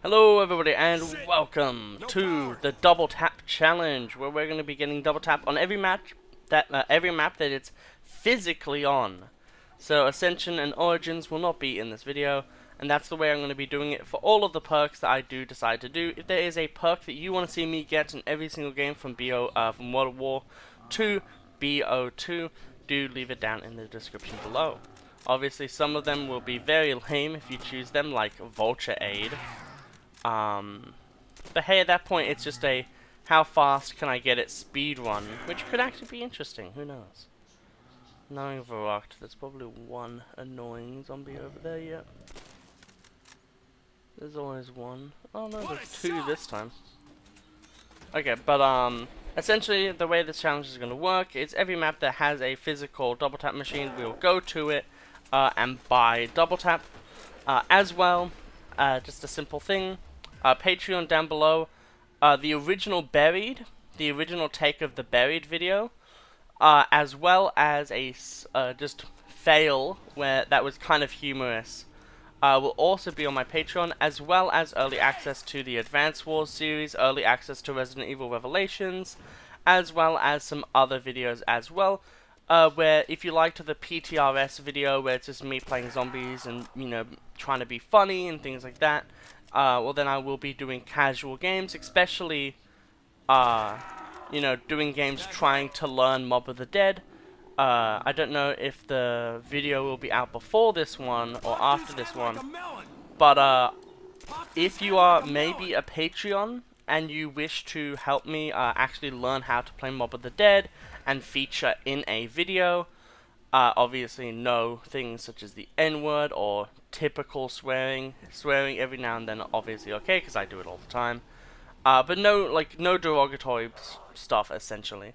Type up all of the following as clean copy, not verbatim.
Hello everybody and welcome to the double tap challenge, where we're going to be getting double tap on every map that it's physically on. So Ascension and Origins will not be in this video, and that's the way I'm going to be doing it for all of the perks that I do decide to do. If there is a perk that you want to see me get in every single game from from World War to BO2, do leave it down in the description below. Obviously some of them will be very lame if you choose them, like Vulture Aid. But hey, at that point, it's just a how fast can I get it speed run, which could actually be interesting. Who knows? Knowing Varrocked, there's probably one annoying zombie over there yet. There's always one. Oh no, there's two this time. Okay, but essentially the way this challenge is going to work is every map that has a physical double tap machine, we'll go to it and buy double tap as well. Just a simple thing. Patreon down below, the original take of the Buried video, as well as a just fail where that was kind of humorous, will also be on my Patreon, as well as early access to the Advance Wars series, early access to Resident Evil Revelations, as well as some other videos as well. Where if you liked the PTRS video where it's just me playing zombies and, you know, trying to be funny and things like that, well then I will be doing casual games, especially, you know, doing games trying to learn Mob of the Dead. I don't know if the video will be out before this one or after this one, but if you are maybe a Patreon and you wish to help me actually learn how to play Mob of the Dead and feature in a video, obviously no things such as the N-word or typical swearing every now and then, obviously okay, because I do it all the time, but no derogatory stuff essentially.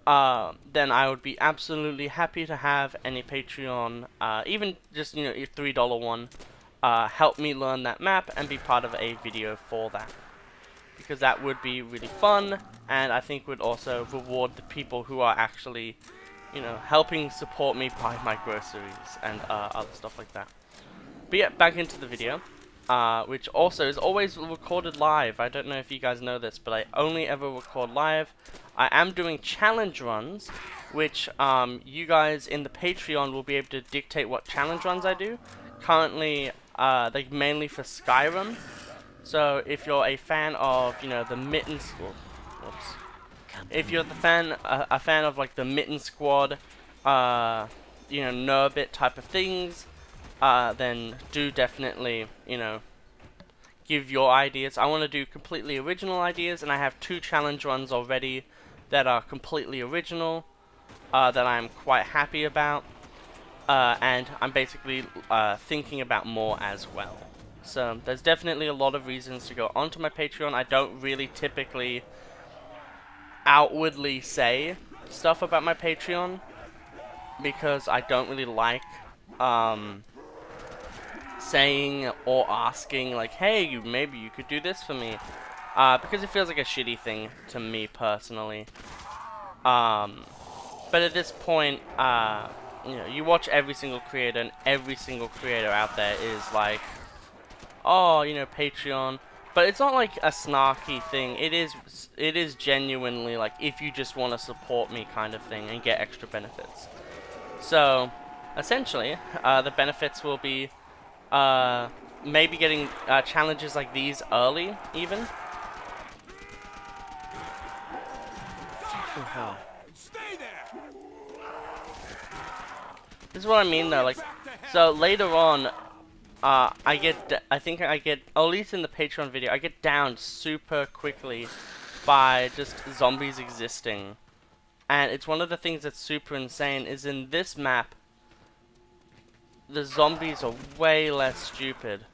Then I would be absolutely happy to have any Patreon, even just, you know, a $3 one, help me learn that map and be part of a video for that, because that would be really fun, and I think would also reward the people who are actually, you know, helping support me buy my groceries and other stuff like that. But yeah, back into the video, which also is always recorded live. I don't know if you guys know this, but I only ever record live. I am doing challenge runs, which you guys in the Patreon will be able to dictate what challenge runs I do. Currently, they're mainly for Skyrim. So if you're a fan of, you know, the Mitten Squad, if you're a fan of like the Mitten Squad, you know, Nurbit type of things, then do definitely, you know, give your ideas. I want to do completely original ideas, and I have 2 challenge runs already that are completely original, that I'm quite happy about, and I'm basically thinking about more as well. So there's definitely a lot of reasons to go onto my Patreon. I don't really typically outwardly say stuff about my Patreon, because I don't really like saying or asking like, hey, maybe you could do this for me, because it feels like a shitty thing to me personally. But at this point, you know, you watch every single creator, and every single creator out there is like, oh, you know, Patreon. But it's not like a snarky thing. It is genuinely like, if you just want to support me kind of thing and get extra benefits. So essentially, the benefits will be maybe getting challenges like these early, even. Fucking hell. This is what I mean though, like, so later on, I think I get, at least in the Patreon video, I get downed super quickly by just zombies existing. And it's one of the things that's super insane, is in this map, the zombies are way less stupid.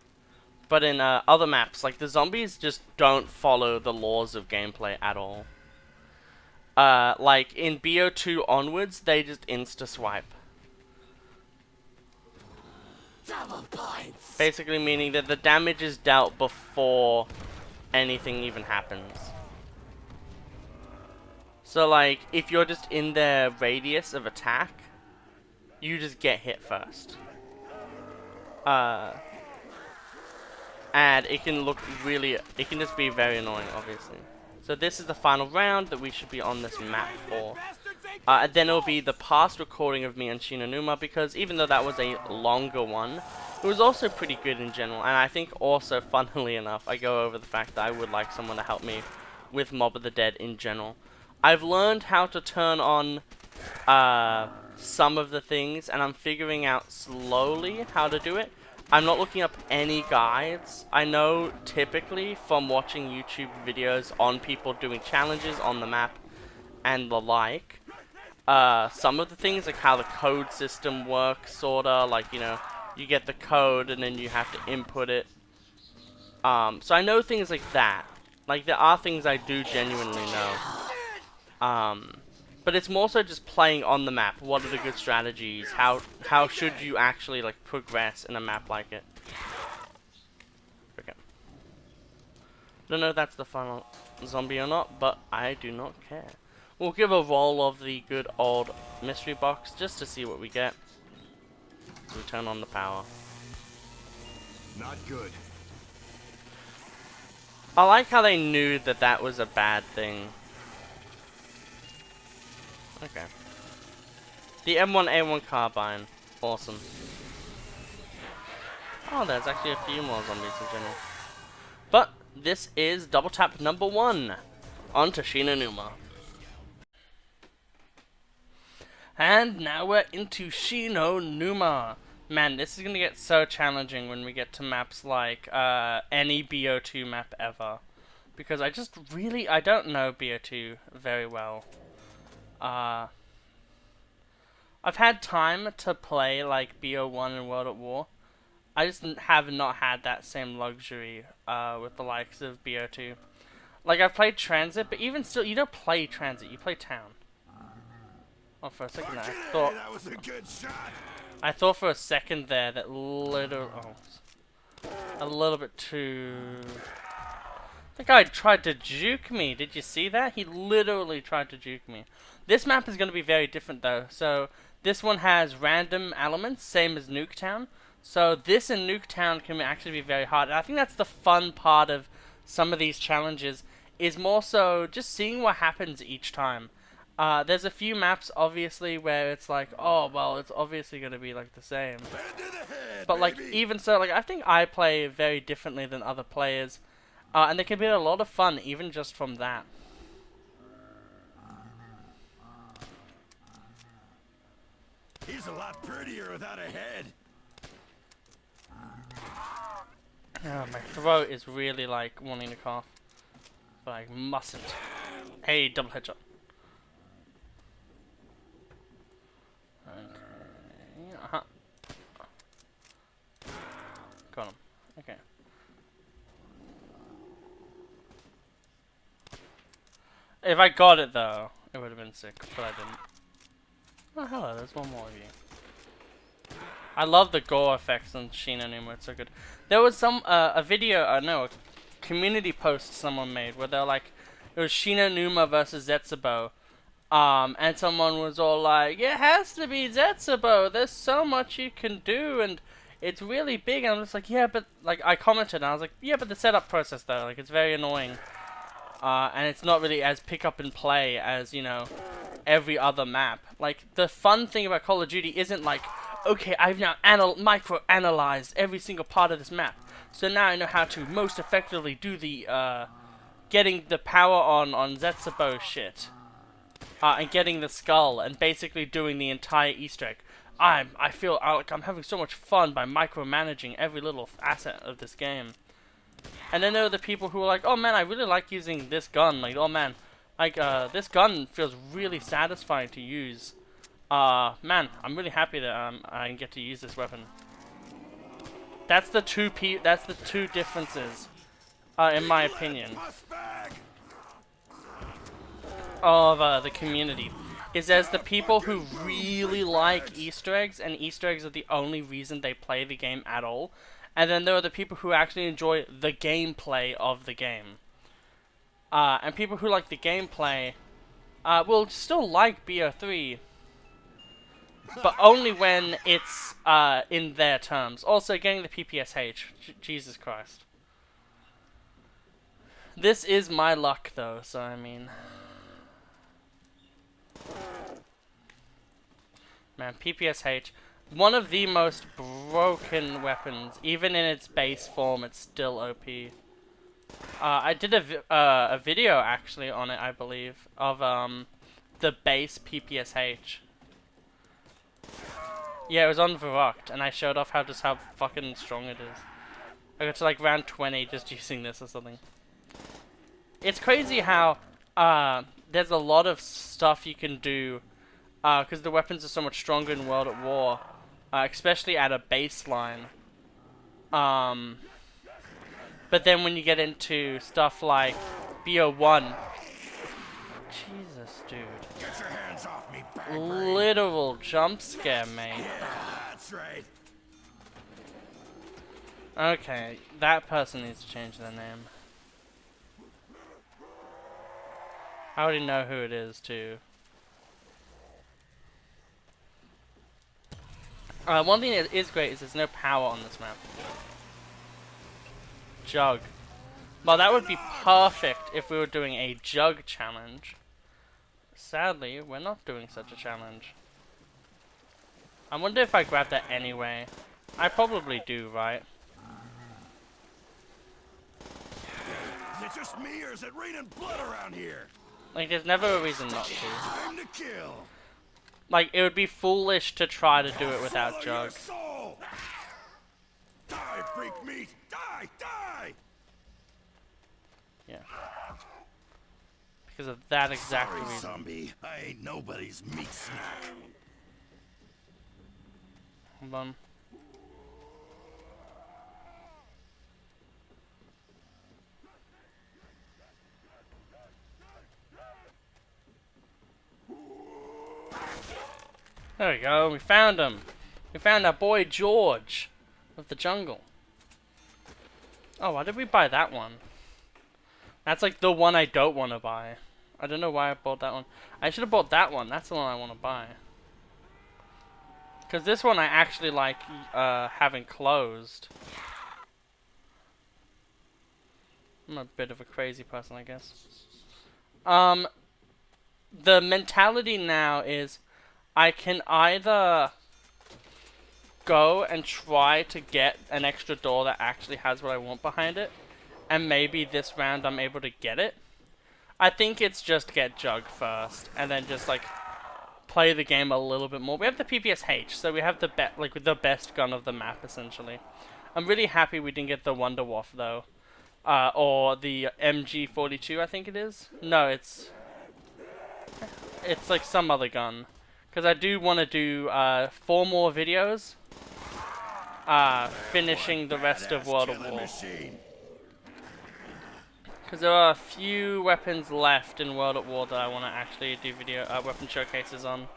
But in other maps, like, the zombies just don't follow the laws of gameplay at all. Like, in BO2 onwards, they just insta-swipe. Basically meaning that the damage is dealt before anything even happens. So like, if you're just in their radius of attack, you just get hit first. and it can look really, it can just be very annoying, obviously. So this is the final round that we should be on this map for. And then it'll be the past recording of me and Shinonuma, because even though that was a longer one, it was also pretty good in general. And I think also, funnily enough, I go over the fact that I would like someone to help me with Mob of the Dead in general. I've learned how to turn on some of the things, and I'm figuring out slowly how to do it. I'm not looking up any guides. I know typically from watching YouTube videos on people doing challenges on the map and the like, some of the things, like how the code system works, sorta, like, you know, you get the code and then you have to input it. So I know things like that. Like, there are things I do genuinely know. But it's more so just playing on the map. What are the good strategies? How should you actually, like, progress in a map like it? Okay. Don't know if that's the final zombie or not, but I do not care. We'll give a roll of the good old mystery box just to see what we get. We turn on the power. Not good. I like how they knew that that was a bad thing. Okay. The M1A1 carbine. Awesome. Oh, there's actually a few more zombies in general. But this is double tap number 1. On to Shinonuma. And now we're into Shinonuma. Man, this is gonna get so challenging when we get to maps like any BO2 map ever. Because I don't know BO2 very well. I've had time to play like BO1 and World at War. I just have not had that same luxury with the likes of BO2. Like, I've played Transit, but even still, you don't play Transit, you play Town. Oh, for a second there, That was a good shot. I thought for a second there that a little bit too... The guy tried to juke me. Did you see that? He literally tried to juke me. This map is going to be very different though. So this one has random elements, same as Nuketown. So this in Nuketown can actually be very hard. And I think that's the fun part of some of these challenges, is more so just seeing what happens each time. There's a few maps obviously where it's like, oh well, it's obviously going to be like the same. But like, even so, like, I think I play very differently than other players. And there can be a lot of fun, even just from that. He's a lot prettier without a head. Oh, my throat is really, like, wanting to cough. But I mustn't. Hey, double headshot. Okay. Uh-huh. Got him. Okay. If I got it though, it would have been sick, but I didn't. Oh hello, there's one more of you. I love the gore effects on Shinonuma, it's so good. There was a video, no, a community post someone made where they're like, it was Shinonuma versus Zetsubo. And someone was all like, it has to be Zetsubo, there's so much you can do, and it's really big. And I'm just like, yeah, but, like, I commented, and I was like, yeah, but the setup process though, like, it's very annoying. And it's not really as pick up and play as, you know, every other map. Like, the fun thing about Call of Duty isn't like, okay, I've now micro-analyzed every single part of this map, so now I know how to most effectively do the, getting the power on Zetsubo shit. And getting the skull, and basically doing the entire Easter egg. I feel like I'm having so much fun by micromanaging every little asset of this game. And then there are the people who are like, oh man, I really like using this gun. Like, oh man, like, this gun feels really satisfying to use. Man, I'm really happy that I get to use this weapon. That's the two differences, in my opinion, of the community. Is there's the people who really like Easter eggs, and Easter eggs are the only reason they play the game at all. And then there are the people who actually enjoy the gameplay of the game. And people who like the gameplay will still like BO3, but only when it's in their terms. Also, getting the PPSH. Jesus Christ. This is my luck, though, so I mean... Man, PPSH, one of the most broken weapons. Even in its base form, it's still OP. I did a video, actually, on it, I believe, of the base PPSH. Yeah, it was on Varrocked, and I showed off just how fucking strong it is. I got to like round 20 just using this or something. It's crazy how there's a lot of stuff you can do because the weapons are so much stronger in World at War, especially at a baseline. But then when you get into stuff like BO1, Jesus, dude. Get your hands off me, bag brain. Literal jump scare, mate. Yeah, that's right. Okay, that person needs to change their name. I already know who it is, too. One thing that is great is there's no power on this map. Jug. Well, that would be perfect if we were doing a jug challenge. Sadly, we're not doing such a challenge. I wonder if I grab that anyway. I probably do, right? Is it just me or is it raining blood around here? Like, there's never a reason not to. Time to kill. Like, it would be foolish to try to do it without Follow jug. your soul. Die, freak meat. Die, die. Yeah. Because of that exact Sorry, reason. zombie. I ain't nobody's meat snack. Hold on. There we go, we found him. We found our boy George of the jungle. Oh, why did we buy that one? That's like the one I don't want to buy. I don't know why I bought that one. I should have bought that one. That's the one I want to buy. Because this one I actually like having closed. I'm a bit of a crazy person, I guess. The mentality now is I can either go and try to get an extra door that actually has what I want behind it, and maybe this round I'm able to get it. I think it's just get Jug first, and then just like play the game a little bit more. We have the PPSH, so we have the the best gun of the map essentially. I'm really happy we didn't get the Wonder Waff though, or the MG42 I think it is. No, it's like some other gun. Because I do want to do 4 more videos finishing the rest of World of War. Because there are a few weapons left in World at War that I want to actually do weapon showcases on.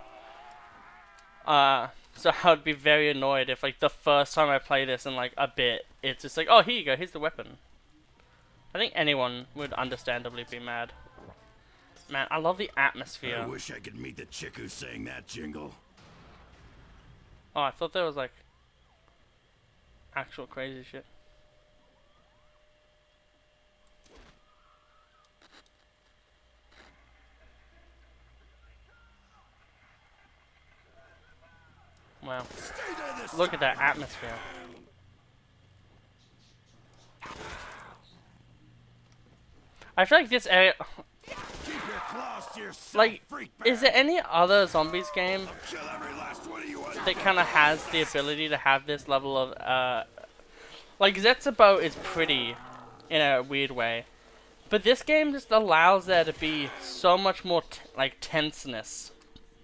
So I would be very annoyed if like the first time I play this in like a bit, it's just like, oh, here you go, here's the weapon. I think anyone would understandably be mad. Man, I love the atmosphere. I wish I could meet the chick who sang that jingle. Oh, I thought there was like actual crazy shit. Wow. Look at that atmosphere. I feel like this area... Like, is there any other zombies game that kind of has the ability to have this level of, like, Zetsubo is pretty in a weird way, but this game just allows there to be so much more, like, tenseness.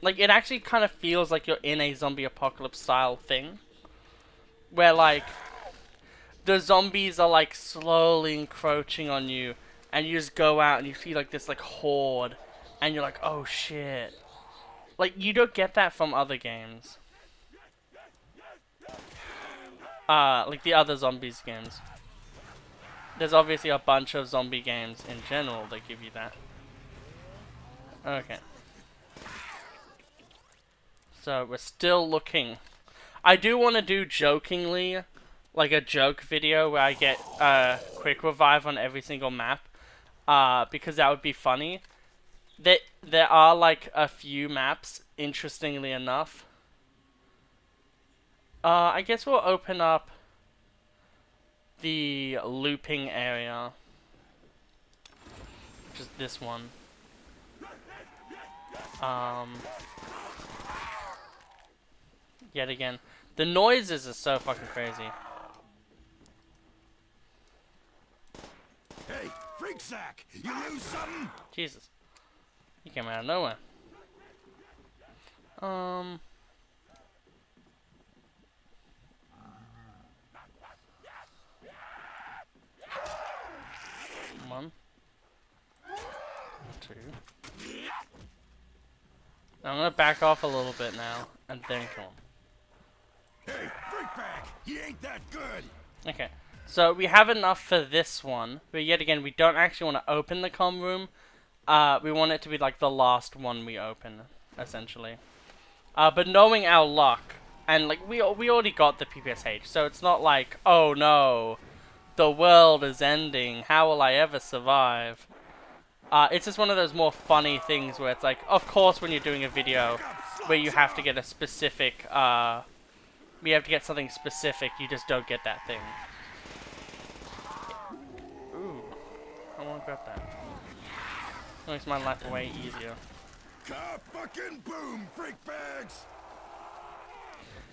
Like, it actually kind of feels like you're in a zombie apocalypse style thing, where, like, the zombies are, like, slowly encroaching on you, and you just go out and you see, like, this, like, horde. And you're like, oh shit. Like, you don't get that from other games. Like the other zombies games. There's obviously a bunch of zombie games in general that give you that. Okay. So, we're still looking. I do want to do jokingly, like a joke video where I get quick revive on every single map. because that would be funny. There are like a few maps, interestingly enough. I guess we'll open up the looping area, which is this one. Yet again, the noises are so fucking crazy. Hey, freak sack! You lose something? Jesus, he came out of nowhere. One, two. I'm gonna back off a little bit now, and then kill him. Hey, freak bag! He ain't that good! Okay, so we have enough for this one, but yet again, we don't actually want to open the comm room. We want it to be like the last one we open, essentially. But knowing our luck, and like we already got the PPSH, so it's not like, oh no, the world is ending, how will I ever survive? It's just one of those more funny things where it's like, of course when you're doing a video where you have to get a specific, we have to get something specific, you just don't get that thing. Ooh, I want to grab that. Makes my life way easier. Fucking boom, freak bags!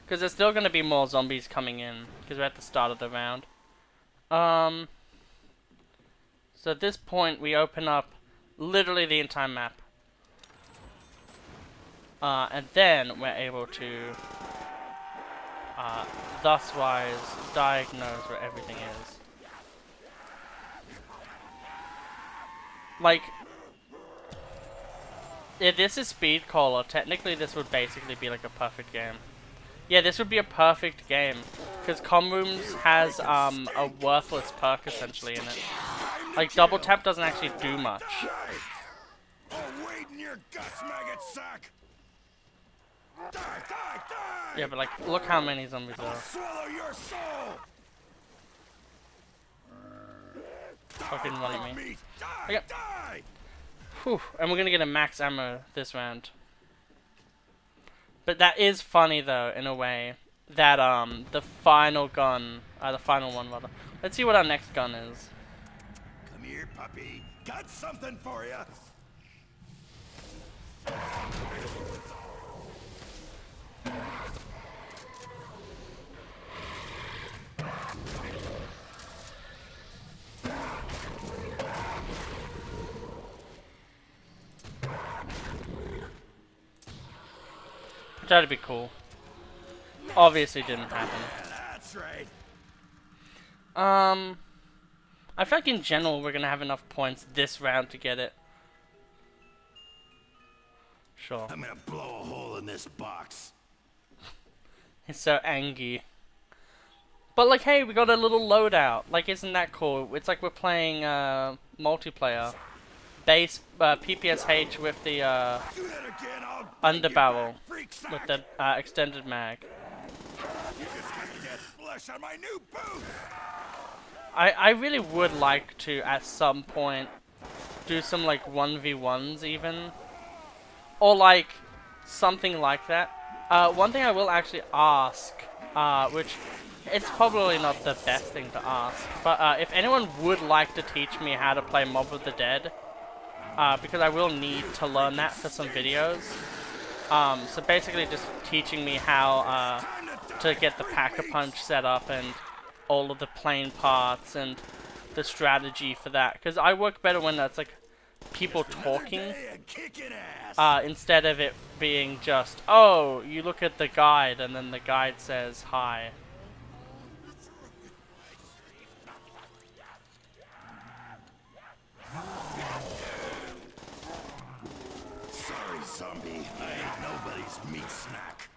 Because there's still going to be more zombies coming in, because we're at the start of the round. So at this point, we open up literally the entire map. And then we're able to, thus-wise, diagnose where everything is. Like, if this is Speed Caller, technically this would basically be like a perfect game. Yeah, this would be a perfect game, because comm rooms has a worthless perk essentially in it. Like double tap doesn't actually do much. Oh, wait in your guts, maggot sack! Die, die, die! Yeah, but like, look how many zombies there are. Swallow your soul! Fucking run at me. Die, Okay. die! Whew, and we're gonna get a max ammo this round. But that is funny though, in a way, that the final gun, the final one rather. Let's see what our next gun is. Come here, puppy. Got something for you. That'd be cool. Obviously didn't happen. That's right. I feel like in general we're gonna have enough points this round to get it. Sure. I'm gonna blow a hole in this box. He's so angry. But like, hey, we got a little loadout. Like, isn't that cool? It's like we're playing multiplayer. Base PPSH with the underbarrel with the extended mag. You just got to get flesh on my new boots. I really would like to at some point do some like 1v1s even, or like something like that. One thing I will actually ask, which it's probably not the best thing to ask, but if anyone would like to teach me how to play Mob of the Dead, because I will need to learn that for some videos. So basically just teaching me how to get the Pack-a-Punch set up and all of the plane parts and the strategy for that. Because I work better when that's like people talking, instead of it being just, oh, you look at the guide and then the guide says hi. Sorry, zombie. I ain't nobody's meat snack.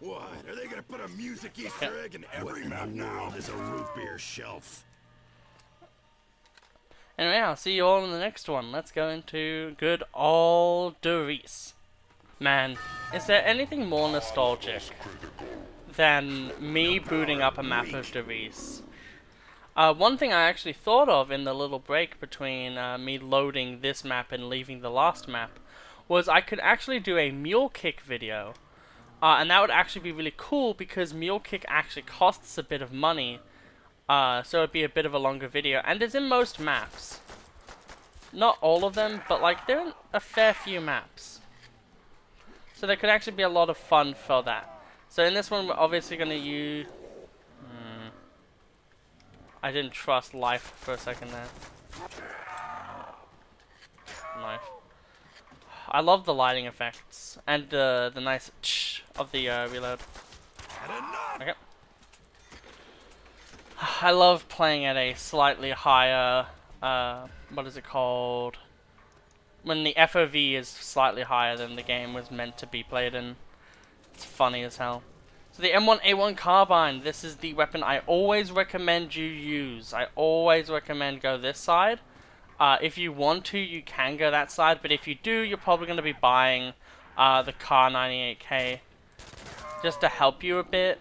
What? Are they gonna put a music Easter egg in every map now? There's a root beer shelf. Anyway, I'll see you all in the next one. Let's go into good old Doris. Man, is there anything more nostalgic than me booting up a map of Doris? One thing I actually thought of in the little break between me loading this map and leaving the last map was I could actually do a mule kick video. And that would actually be really cool because mule kick actually costs a bit of money. So it'd be a bit of a longer video. And it's in most maps. Not all of them, but like they're in a fair few maps. So there could actually be a lot of fun for that. So in this one we're obviously going to use... I didn't trust life for a second there. Knife. I love the lighting effects and the nice tsh of the reload. Okay. I love playing at a slightly higher, what is it called? When the FOV is slightly higher than the game was meant to be played in. It's funny as hell. So the M1A1 carbine, this is the weapon I always recommend you use. I always recommend go this side. If you want to, you can go that side, but if you do, you're probably going to be buying the Car 98K just to help you a bit.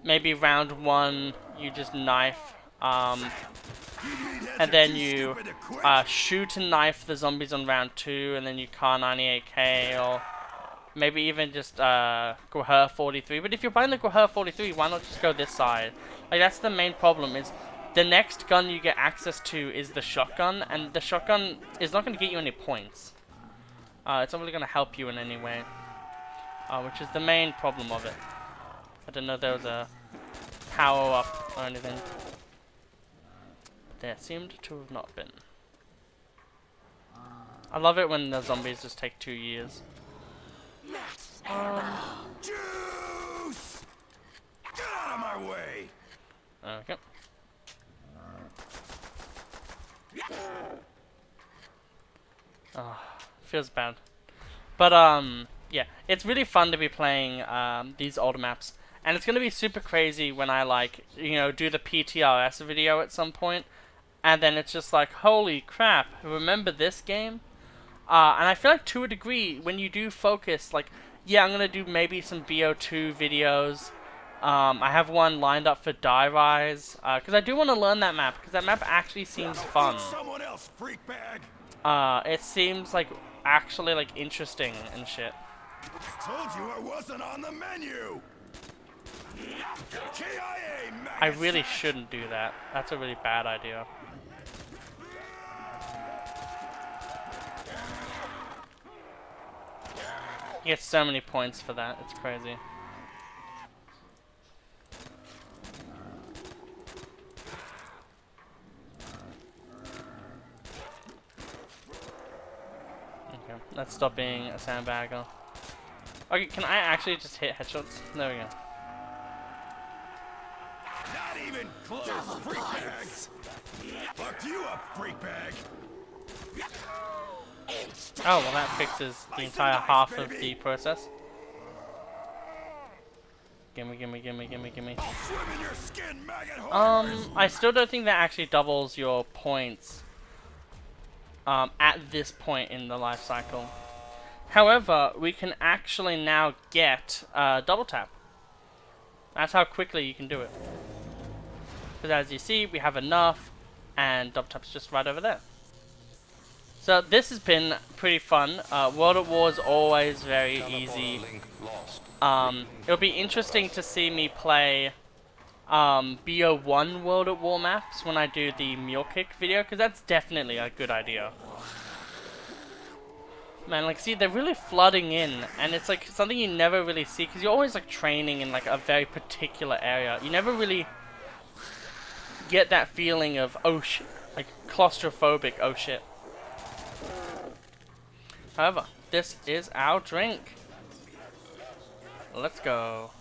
Maybe round 1, you just knife, and then you shoot and knife the zombies on round 2, and then you Car 98K, or maybe even just Guher 43. But if you're buying the Guher 43, why not just go this side? Like, that's the main problem, is the next gun you get access to is the shotgun, and the shotgun is not going to get you any points. It's not really going to help you in any way, which is the main problem of it. I didn't know there was a power up or anything. There seemed to have not been. I love it when the zombies just take 2 years. Juice! Get out of my way! Okay. Feels bad. But yeah, it's really fun to be playing these older maps. And it's gonna be super crazy when I like, you know, do the PTRS video at some point, and then it's just like, holy crap, remember this game? And I feel like to a degree, when you do focus, like, yeah, I'm gonna do maybe some BO2 videos. I have one lined up for Die Rise, because I do want to learn that map, because that map actually seems fun. Someone else, freak bag. It seems like actually like interesting and shit. Told you I wasn't on the menu. KIA, I really shouldn't do that. That's a really bad idea. You get so many points for that. It's crazy. Okay, let's stop being a sandbagger. Okay, can I actually just hit headshots? There we go. Not even close, freak bags. Fuck you up, freak bag. Oh, well that fixes the entire half of the process. Gimme, gimme, gimme, gimme, gimme. I'll swim in your skin, maggot whore. I still don't think that actually doubles your points at this point in the life cycle. However, we can actually now get double tap. That's how quickly you can do it. Because as you see, we have enough, and double tap's just right over there. So this has been pretty fun. World at War is always very easy. It'll be interesting to see me play BO1 World at War maps when I do the Mule Kick video, because that's definitely a good idea. Man, like, see, they're really flooding in, and it's like something you never really see, because you're always like training in like a very particular area. You never really get that feeling of, oh shit, like claustrophobic, oh shit. However, this is our drink. Let's go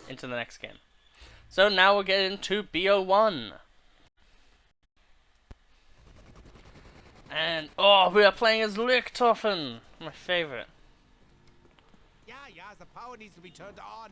into the next game. So now we'll get into BO1. And, oh, we are playing as Lichtoffen, my favorite. Yeah, the power needs to be turned on.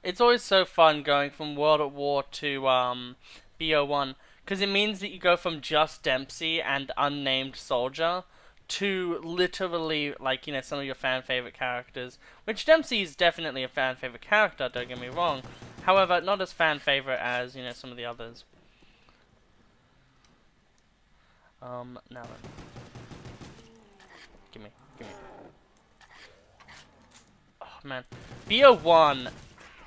It's always so fun going from World at War to BO1, because it means that you go from just Dempsey and unnamed soldier to literally, like, you know, some of your fan favorite characters, which Dempsey is definitely a fan favorite character, don't get me wrong. However, not as fan favorite as, you know, some of the others. Now then. Gimme. Oh, man. BO1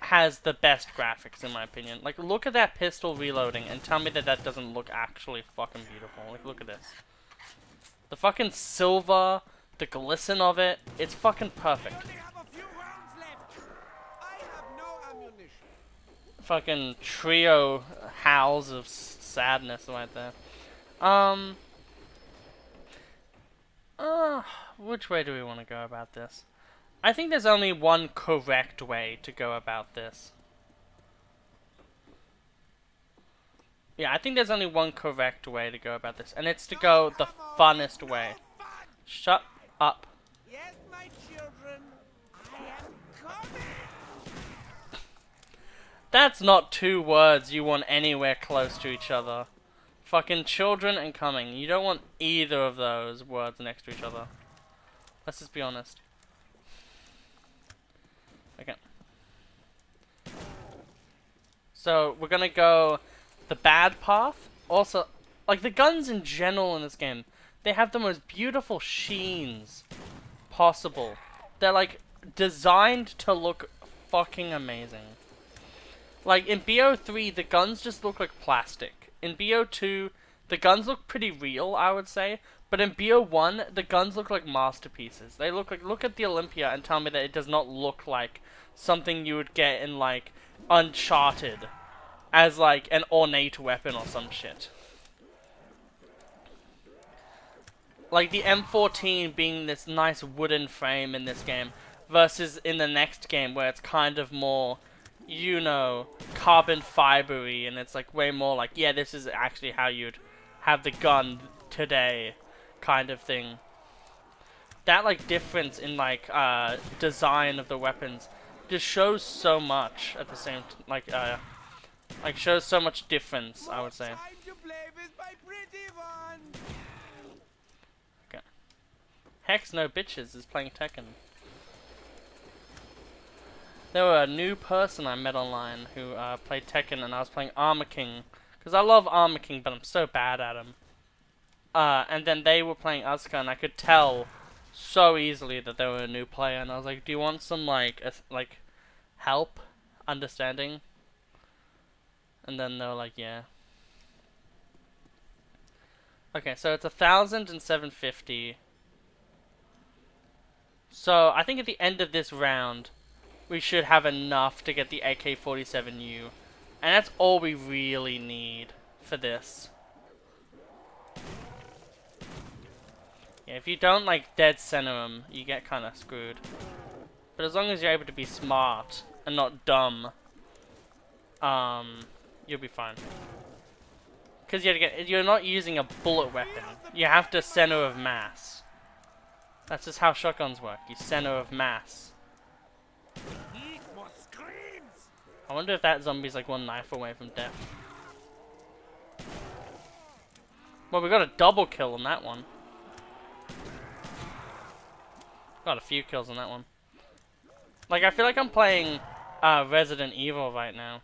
has the best graphics, in my opinion. Like, look at that pistol reloading and tell me that that doesn't look actually fucking beautiful. Like, look at this. The fucking silver, the glisten of it, it's fucking perfect. Fucking trio howls of sadness right there. Which way do we want to go about this? I think there's only one correct way to go about this. Yeah, I think there's only one correct way to go about this, and it's to go the funnest way. Shut up. Yes, my children, I am coming. That's not two words you want anywhere close to each other. Fucking children and coming. You don't want either of those words next to each other. Let's just be honest. Okay. So, we're gonna go the bad path. Also, like, the guns in general in this game, they have the most beautiful sheens possible. They're, like, designed to look fucking amazing. Like, in BO3, the guns just look like plastic. In BO2, the guns look pretty real, I would say. But in BO1, the guns look like masterpieces. They look like, look at the Olympia and tell me that it does not look like something you would get in, like, Uncharted as, like, an ornate weapon or some shit. Like, the M14 being this nice wooden frame in this game versus in the next game where it's kind of more, you know, carbon fibery, and it's like way more like, yeah, this is actually how you'd have the gun today, kind of thing. That, like, difference in, like, design of the weapons just shows so much at the same like shows so much difference, I would say. Time to play with my pretty one. Okay. Hex No Bitches is playing Tekken. There were a new person I met online who played Tekken, and I was playing Armor King. Because I love Armor King, but I'm so bad at him. And then they were playing Asuka, and I could tell so easily that they were a new player. And I was like, do you want some, like, help understanding? And then they were like, yeah. Okay, so it's 1,000 and 750. So I think at the end of this round, we should have enough to get the AK-47U. And that's all we really need for this. Yeah, if you don't, like, dead center them, you get kind of screwed. But as long as you're able to be smart and not dumb, you'll be fine. Because you're not using a bullet weapon. You have to center of mass. That's just how shotguns work. You center of mass. Need more screams. I wonder if that zombie's like one knife away from death. Well, we got a double kill on that one. Got a few kills on that one. Like, I feel like I'm playing Resident Evil right now.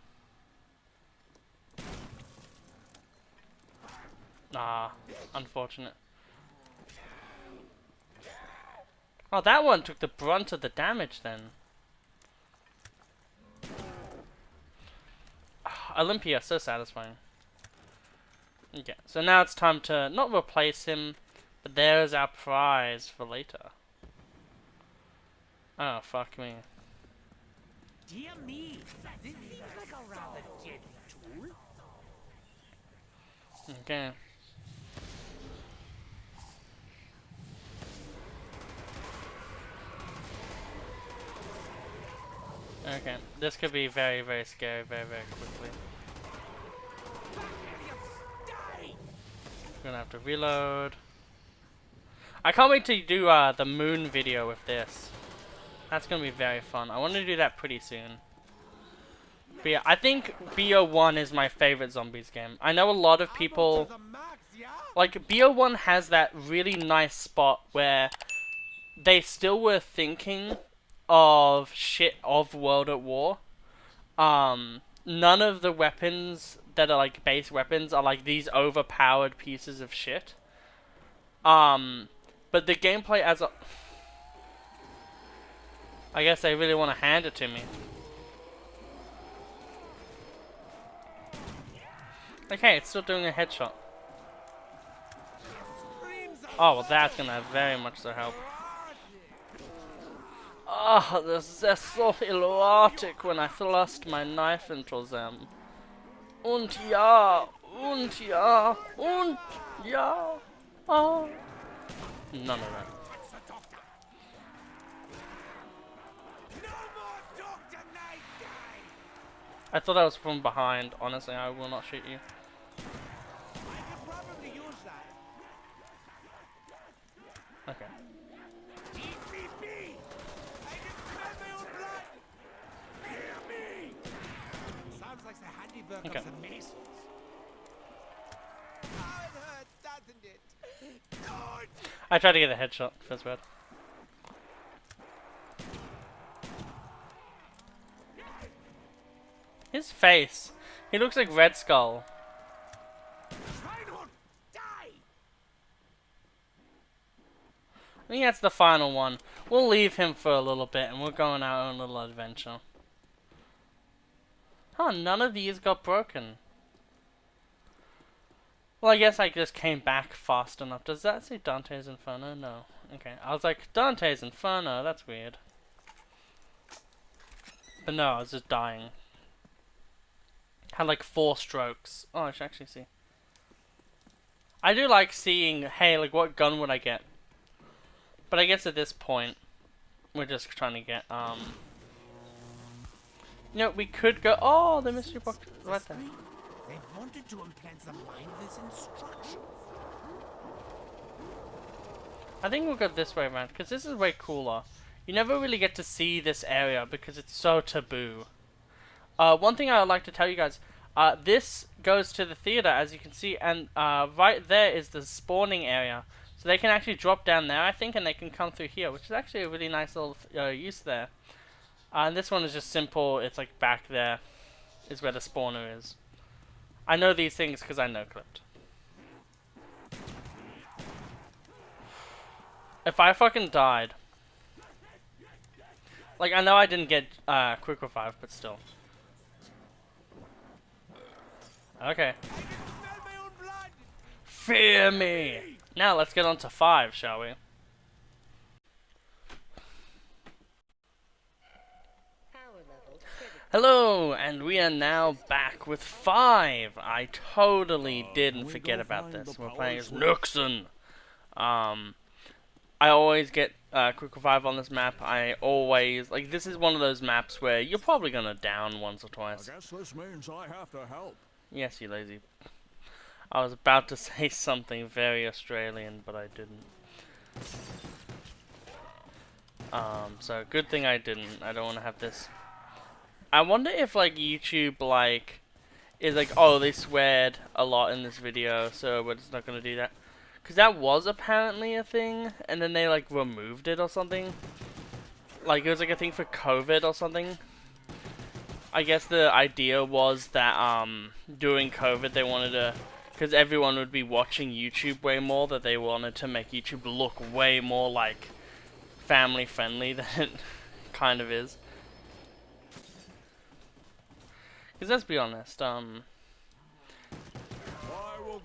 Ah, unfortunate. Oh, that one took the brunt of the damage then. Olympia, so satisfying. Okay, so now it's time to not replace him, but there's our prize for later. Oh, fuck me. Dear me, this seems like a rather deadly tool. Okay. Okay, this could be very, very scary very, very quickly. We're gonna have to reload. I can't wait to do the moon video with this. That's gonna be very fun. I want to do that pretty soon. Now But yeah, I think BO1 is my favorite zombies game. I know a lot of people... Like, BO1 has that really nice spot where they still were thinking of shit of World at War. None of the weapons that are like base weapons are like these overpowered pieces of shit. But the gameplay as a... I guess they really want to hand it to me. Okay, it's still doing a headshot. Oh, well that's gonna very much so help. Oh, this is so erotic when I thrust my knife into them. Und ja, und ja, und ja. Oh. None of that. I thought that was from behind. Honestly, I will not shoot you. Okay. Sounds like the handiwork Okay. of the masons. Oh, it hurts, doesn't it? I tried to get a headshot. Feels bad. His face. He looks like Red Skull. I think that's the final one. We'll leave him for a little bit and we're going out on a little adventure. Huh, none of these got broken. Well, I guess I just came back fast enough. Does that say Dante's Inferno? No. Okay, I was like, Dante's Inferno, that's weird. But no, I was just dying. Had like 4 strokes. Oh, I should actually see. I do like seeing, hey, like what gun would I get? But I guess at this point, we're just trying to get, you know, we could go, oh, the mystery box right there. They wanted to implant the mindless instructions. I think we'll go this way around, because this is way cooler. You never really get to see this area because it's so taboo. One thing I would like to tell you guys, this goes to the theater, as you can see, and right there is the spawning area. So they can actually drop down there, I think, and they can come through here, which is actually a really nice little use there. And this one is just simple, it's like back there is where the spawner is. I know these things because I no-clipped. If I fucking died... Like, I know I didn't get quick revive, but still. Okay. Fear me! Now let's get on to 5, shall we? Hello, and we are now back with 5. I totally didn't forget about this. We're playing as Nuxon. I always get quick revive on this map. I always, like, this is one of those maps where you're probably gonna down once or twice. I guess this means I have to help. Yes, you lazy. I was about to say something very Australian, but I didn't. So good thing I didn't. I don't want to have this. I wonder if like YouTube like is like, oh, they sweared a lot in this video, so we're just not gonna do that. Cause that was apparently a thing, and then they like removed it or something. Like it was like a thing for COVID or something. I guess the idea was that during COVID they wanted to, because everyone would be watching YouTube way more, that they wanted to make YouTube look way more like family friendly than it kind of is. Because let's be honest,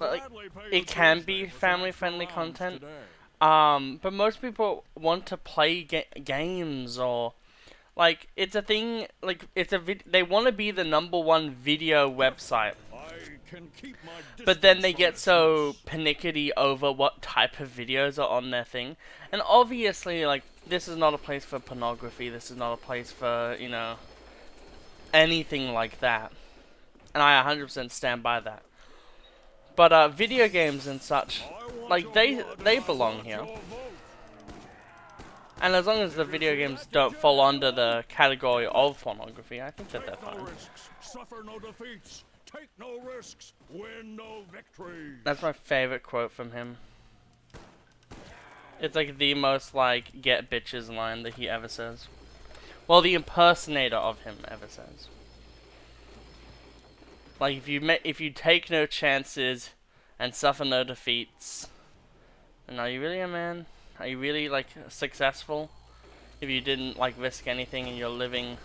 like, it can be family friendly content, but most people want to play games, or like it's a thing, like it's a they want to be the #1 video website, but then they get so panicky over what type of videos are on their thing. And obviously, like, this is not a place for pornography, this is not a place for, you know, anything like that, and I 100% stand by that. But video games and such, like, they belong here. And as long as the video games don't fall under the category of pornography, I think that they're Take no fine. risks, suffer no defeats, take no risks, win no victories. That's my favorite quote from him. It's like the most like get bitches line that he ever says. Well, the impersonator of him ever says. Like if you take no chances and suffer no defeats, then are you really a man? Are you really like successful? If you didn't like risk anything and you're living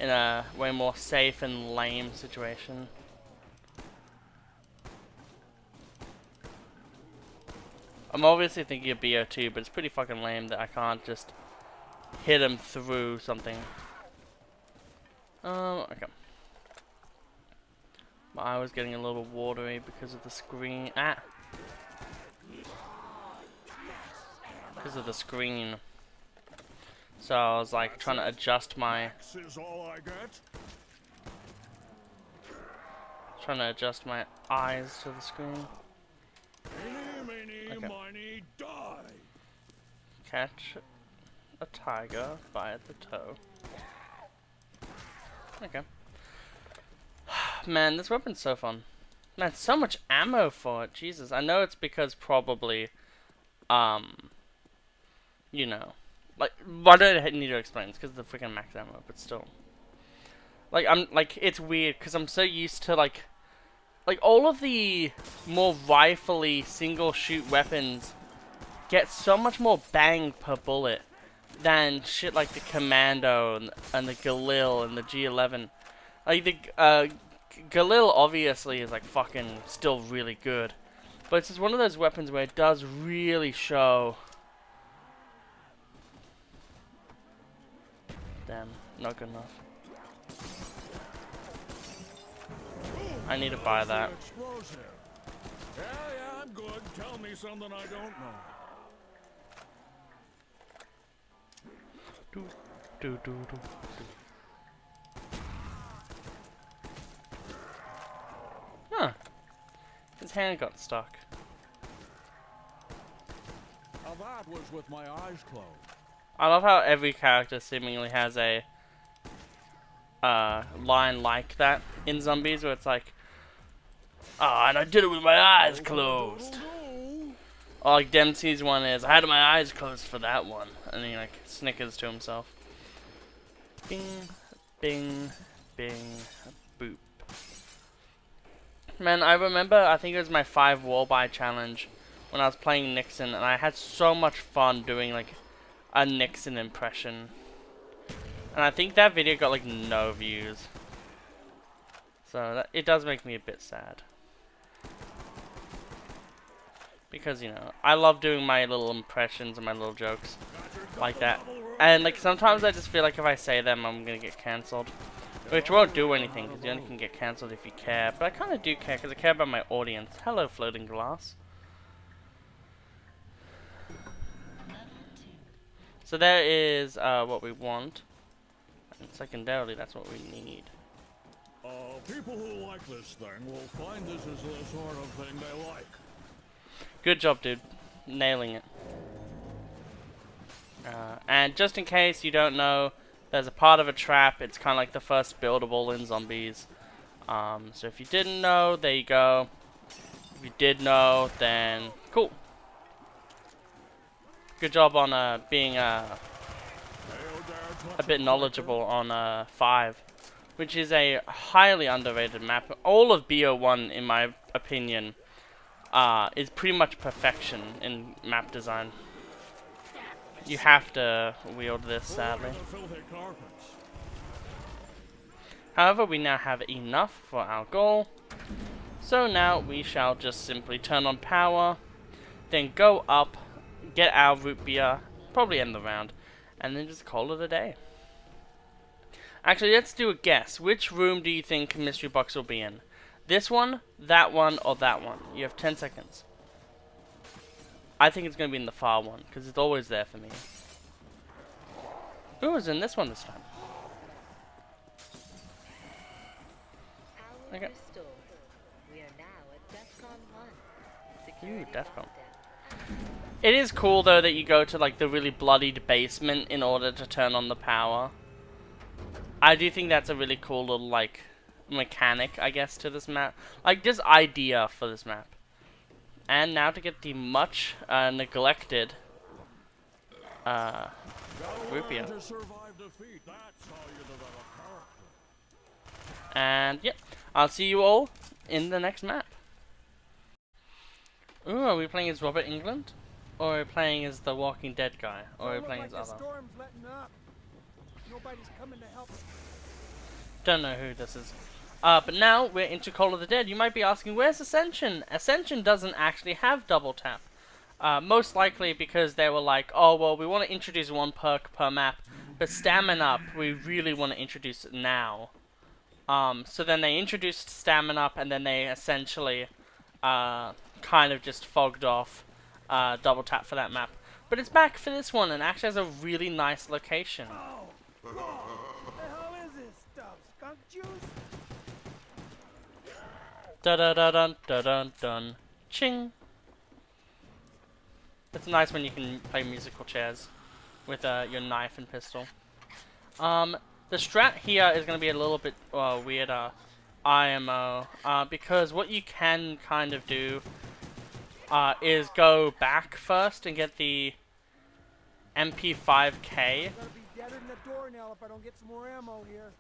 in a way more safe and lame situation. I'm obviously thinking of BO2, but it's pretty fucking lame that I can't just hit him through something. Okay. My eye was getting a little watery because of the screen. Ah! Because of the screen. So I was like trying to adjust my... This is all I get. Trying to adjust my eyes to the screen. Eeny, meeny, miny, die. Catch a tiger by the toe. Okay. Man, this weapon's so fun. Man, so much ammo for it. Jesus, I know it's because probably, you know, like, why do I need to explain? It's because of the freaking max ammo, but still. Like, it's weird because I'm so used to like all of the more rifle-y single shoot weapons get so much more bang per bullet than shit like the Commando and the Galil and the G11. Like the Galil obviously is like fucking still really good, but it's just one of those weapons where it does really show. Damn, not good enough. I need to buy that. Yeah, I'm good. Tell me something I don't know. Huh. His hand got stuck. Now that was with my eyes closed. I love how every character seemingly has a line like that in Zombies, where it's like, "Ah, and I did it with my eyes closed." Or like Dempsey's one is, "I had my eyes closed for that one," and he like snickers to himself. Bing, bing, bing, boop. Man, I remember, I think it was my 5 wall-by challenge when I was playing Nixon, and I had so much fun doing like a Nixon impression. And I think that video got like no views. So it does make me a bit sad. Because, you know, I love doing my little impressions and my little jokes like that. And like sometimes I just feel like if I say them, I'm gonna get cancelled. Which won't do anything, because you only can get cancelled if you care. But I kind of do care, because I care about my audience. Hello, floating glass. So there is what we want. And secondarily, that's what we need. People who like this thing will find this is the sort of thing they like. Good job, dude. Nailing it. And just in case you don't know, there's a part of a trap. It's kind of like the first buildable in Zombies. So if you didn't know, there you go. If you did know, then cool. Good job on being a bit knowledgeable on 5, which is a highly underrated map. All of BO1, in my opinion, is pretty much perfection in map design. You have to wield this, sadly. However, we now have enough for our goal. So now we shall just simply turn on power, then go up, get our root beer, probably end the round, and then just call it a day. Actually, let's do a guess. Which room do you think Mystery Box will be in? This one, or that one? You have 10 seconds. I think it's going to be in the far one, because it's always there for me. Ooh, it's in this one this time. Okay. We are now at DEFCON 1. Ooh, DEFCON. It is cool though that you go to like the really bloodied basement in order to turn on the power. I do think that's a really cool little like mechanic, I guess, to this map. Like this idea for this map. And now to get the much neglected Rupia. And yep, I'll see you all in the next map. Ooh, are we playing as Robert England? Or are we playing as the Walking Dead guy? Or are we playing as other? Storm's letting up. Nobody's coming to help. Don't know who this is. But now we're into Call of the Dead. You might be asking, where's Ascension? Ascension doesn't actually have double tap. Most likely because they were like, oh, well, we want to introduce one perk per map, but Stamina Up, we really want to introduce it now. So then they introduced Stamina Up, and then they essentially kind of just fogged off double tap for that map. But it's back for this one, and actually has a really nice location. What the hell is this stuff? Skunk juice? Da da da dun da dun dun. Ching. It's nice when you can play musical chairs with your knife and pistol. The strat here is going to be a little bit weirder, IMO, because what you can kind of do is go back first and get the MP5K. I'm gonna be deader than a doornail if I don't get some more ammo here.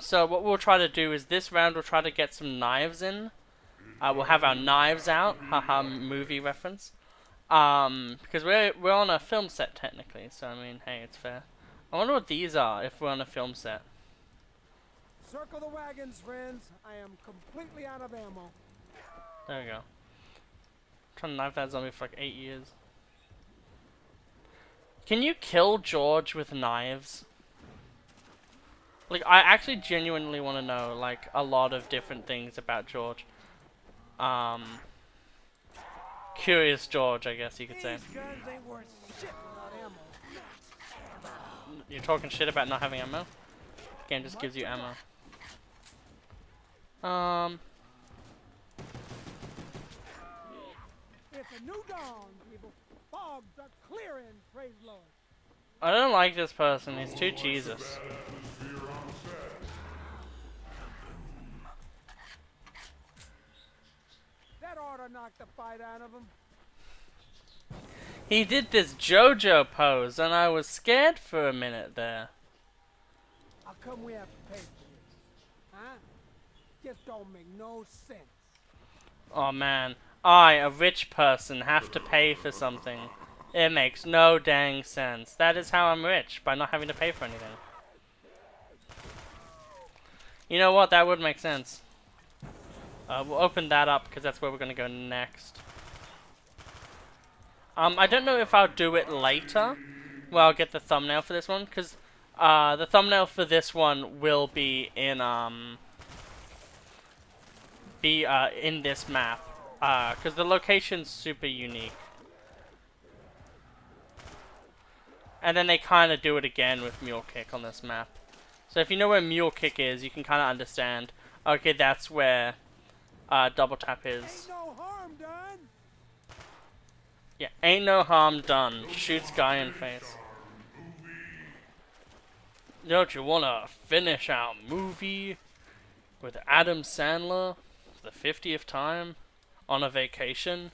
So what we'll try to do is this round we'll try to get some knives in. We'll have our knives out, haha, movie reference. Because we're on a film set technically, so I mean, hey, it's fair. I wonder what these are if we're on a film set. Circle the wagons, friends. I am completely out of ammo. There we go. I'm trying to knife that zombie for like 8 years. Can you kill George with knives? Like, I actually genuinely want to know, like, a lot of different things about George. Curious George, I guess you could say. These guns ain't worth shit without ammo. You're talking shit about not having ammo? Game just gives you ammo. It's a new dawn, people. Fogs are clearing, praise Lord. I don't like this person, he's too Jesus. That ought to knock the fight out of him. He did this JoJo pose, and I was scared for a minute there. How come we have to pay for this? Huh? Just don't make no sense. Oh man, I, a rich person, have to pay for something. It makes no dang sense. That is how I'm rich, by not having to pay for anything. You know what, that would make sense. We'll open that up, because that's where we're going to go next. I don't know if I'll do it later, where I'll get the thumbnail for this one, because the thumbnail for this one will be in this map, because the location's super unique. And then they kind of do it again with Mule Kick on this map. So if you know where Mule Kick is, you can kind of understand, okay, that's where double tap is. Ain't no harm done. Yeah, ain't no harm done. Shoots guy in face. Don't you wanna finish our movie with Adam Sandler for the 50th time on a vacation?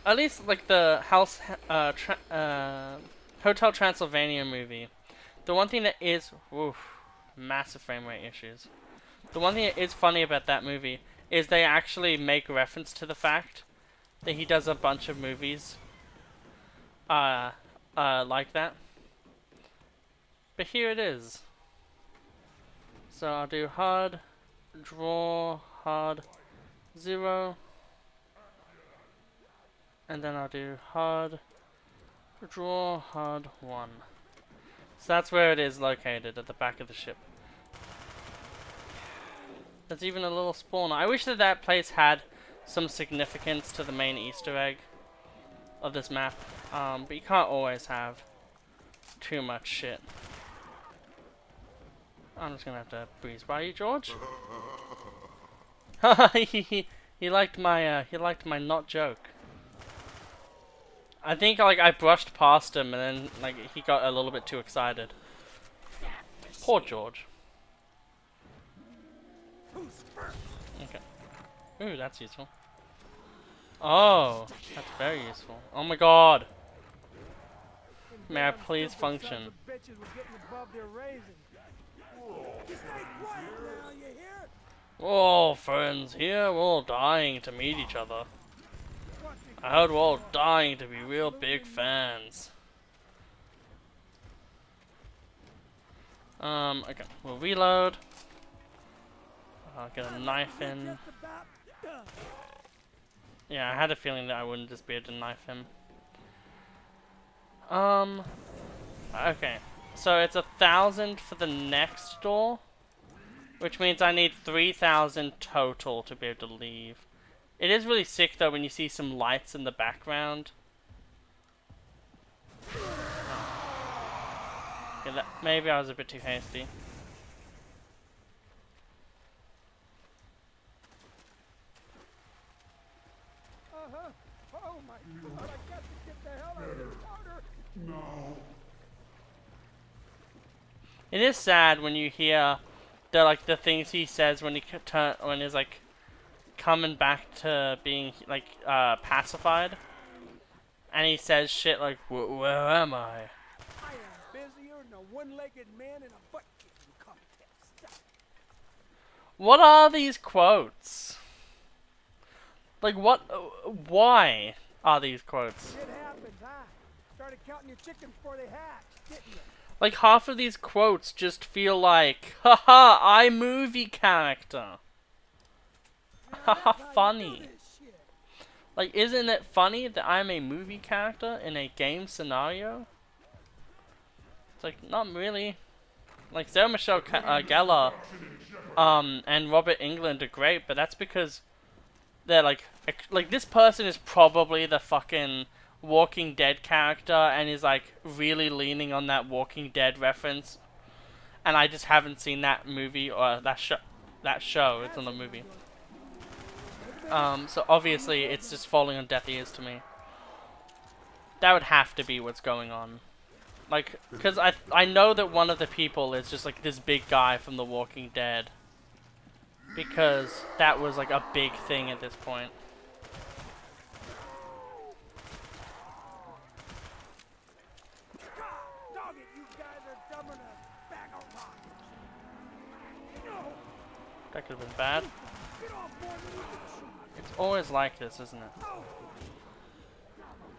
At least like the Hotel Transylvania movie. The one thing that is massive frame rate issues. The one thing that is funny about that movie is they actually make reference to the fact that he does a bunch of movies like that. But here it is. So I'll do hard, draw, hard, 0. And then I'll do hard, draw, hard, 1. So that's where it is located, at the back of the ship. There's even a little spawner. I wish that that place had some significance to the main Easter egg of this map. But you can't always have too much shit. I'm just gonna have to breeze by you, George. he liked my not joke. I think like I brushed past him and then like he got a little bit too excited. Poor George. Okay. Ooh, that's useful. Oh, that's very useful. Oh my god. May I please function? Bitches were getting above their raising. Just stay quiet now, you hear? Oh, friends, here we're all dying to meet each other. I heard we're all dying to be real big fans. Okay, we'll reload. I'll get a knife in. Yeah, I had a feeling that I wouldn't just be able to knife him. Okay. So it's 1,000 for the next door, which means I need 3,000 total to be able to leave. It is really sick though when you see some lights in the background. Okay, maybe I was a bit too hasty. Oh my god, I got to get the hell out of this powder. No. It is sad when you hear the things he says when when he's like coming back to being like pacified, and he says shit like where am I? I am busier than a one-legged man in a butt-kicking contest. What are these quotes? Like what? Why are these quotes? It happens, huh? Started counting your chickens before they hatched, didn't you? Like half of these quotes just feel like, haha, iMovie character. Haha, funny. Like, isn't it funny that I'm a movie character in a game scenario? It's like, not really. Like, Sarah Michelle Gellar, and Robert Englund are great, but that's because they're like this person is probably the fucking Walking Dead character and is like really leaning on that Walking Dead reference, and I just haven't seen that movie or that show. It's on the movie. So obviously it's just falling on deaf ears to me. That would have to be what's going on. Like, cause I know that one of the people is just like this big guy from The Walking Dead. Because that was like a big thing at this point. Dog it, you guys are dumber than a bag of rocks. That could have been bad. Get off, boy, It's always like this, isn't it?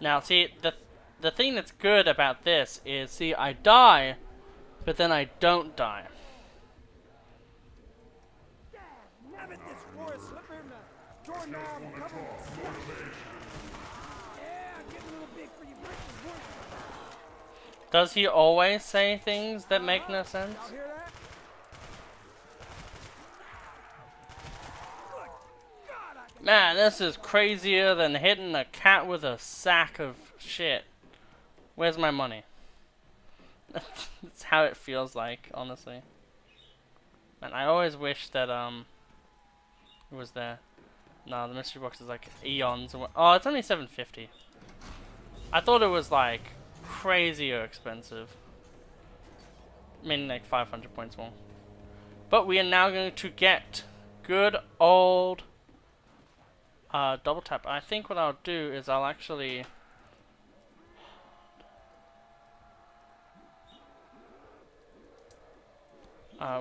Now, see, the thing that's good about this is, see, I die, but then I don't die. Damn it, this floor is slippery and the doorknob covered with slush. Yeah, I'm getting a little big for you britches, weren't you? Does he always say things that make no sense? Y'all hear that? Good God, I can... Man, this is crazier than hitting a cat with a sack of shit. Where's my money? That's how it feels like, honestly. And I always wish that, it was there. No, the mystery box is like eons. Oh, it's only $7.50. I thought it was like crazier expensive. Meaning like 500 points more. But we are now going to get good old double tap. I think what I'll do is I'll actually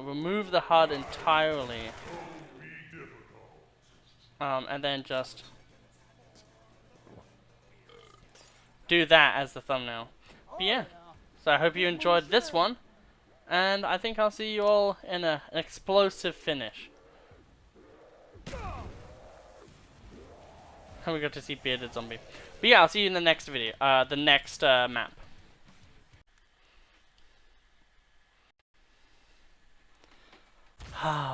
remove the HUD entirely, and then just do that as the thumbnail. But yeah, so I hope you enjoyed this one, and I think I'll see you all in an explosive finish. And we got to see Bearded Zombie. But yeah, I'll see you in the next video, the next map.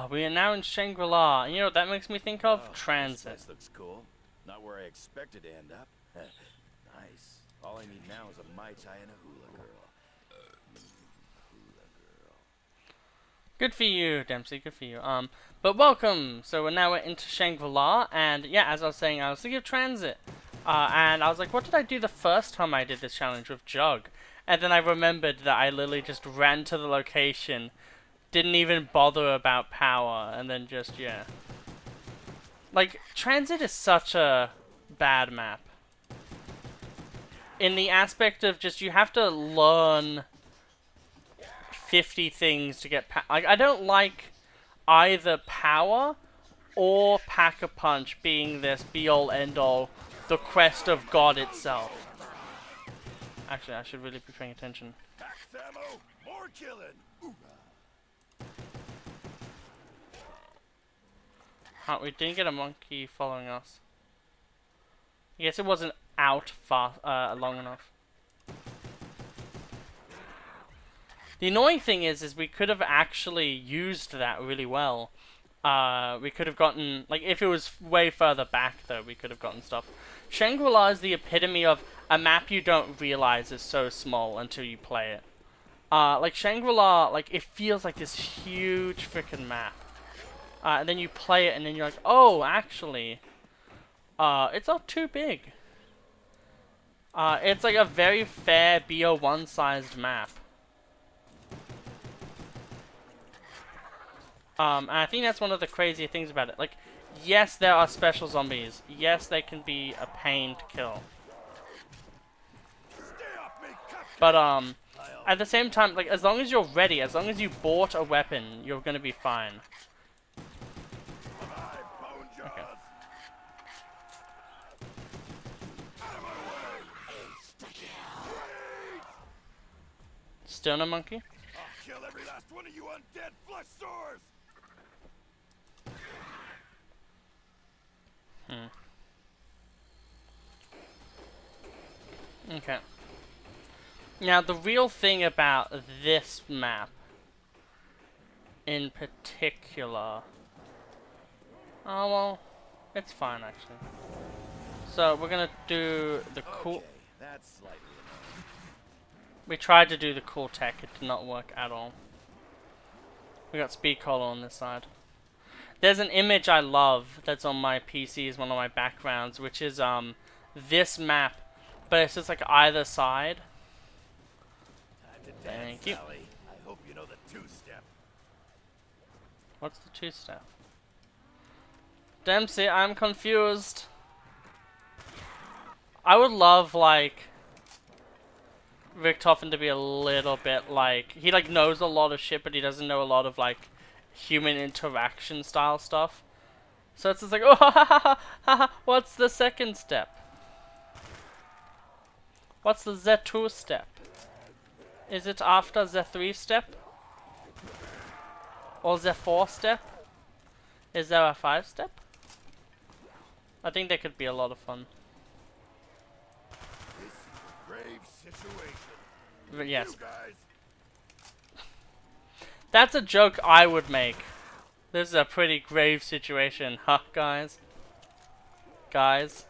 We are now in Shangri-La. You know what that makes me think of? Transit. This looks cool. Not where I expected to end up. Nice. All I need now is a Mai Tai and a hula girl. Hula girl. Good for you, Dempsey. Good for you. But welcome. So we're into Shangri-La, and yeah, as I was saying, I was thinking of transit. And I was like, what did I do the first time I did this challenge with Jug? And then I remembered that I literally just ran to the location, didn't even bother about power, and then just, yeah. Like, transit is such a bad map. In the aspect of just, you have to learn 50 things to get like, I don't like either power or Pack-a-Punch being this be-all end-all, the quest of God itself. Actually, I should really be paying attention. Pax ammo, more killing. We didn't get a monkey following us. I guess it wasn't out long enough. The annoying thing is we could have actually used that really well. We could have gotten, like, if it was way further back, though, we could have gotten stuff. Shangri-La is the epitome of a map you don't realize is so small until you play it. Like, Shangri-La, like, it feels like this huge freaking map. And then you play it, and then you're like, oh, actually, it's not too big. It's like a very fair BO1-sized map. And I think that's one of the crazier things about it. Like, yes, there are special zombies. Yes, they can be a pain to kill. But, at the same time, like, as long as you're ready, as long as you bought a weapon, you're gonna be fine. Okay. Still no monkey? I'll kill every last one of you undead flesh sores! Okay. Now, the real thing about this map, in particular... Oh, well, it's fine, actually. So, we're gonna do the cool... Okay, that's slightly annoying. We tried to do the cool tech, it did not work at all. We got speed collar on this side. There's an image I love that's on my PC as one of my backgrounds, which is this map, but it's just like either side. Thank you. Sally. I hope you know the two-step. What's the two-step? Dempsey, I'm confused. I would love, like, Richtofen to be a little bit like, he like knows a lot of shit, but he doesn't know a lot of like human interaction style stuff. So it's just like, oh, ha ha ha ha ha, what's the second step? What's the Z2 step? Is it after the 3 step? Or the 4 step? Is there a 5 step? I think that could be a lot of fun. This is a grave situation. But yes. You guys. That's a joke I would make. This is a pretty grave situation, huh, guys? Guys.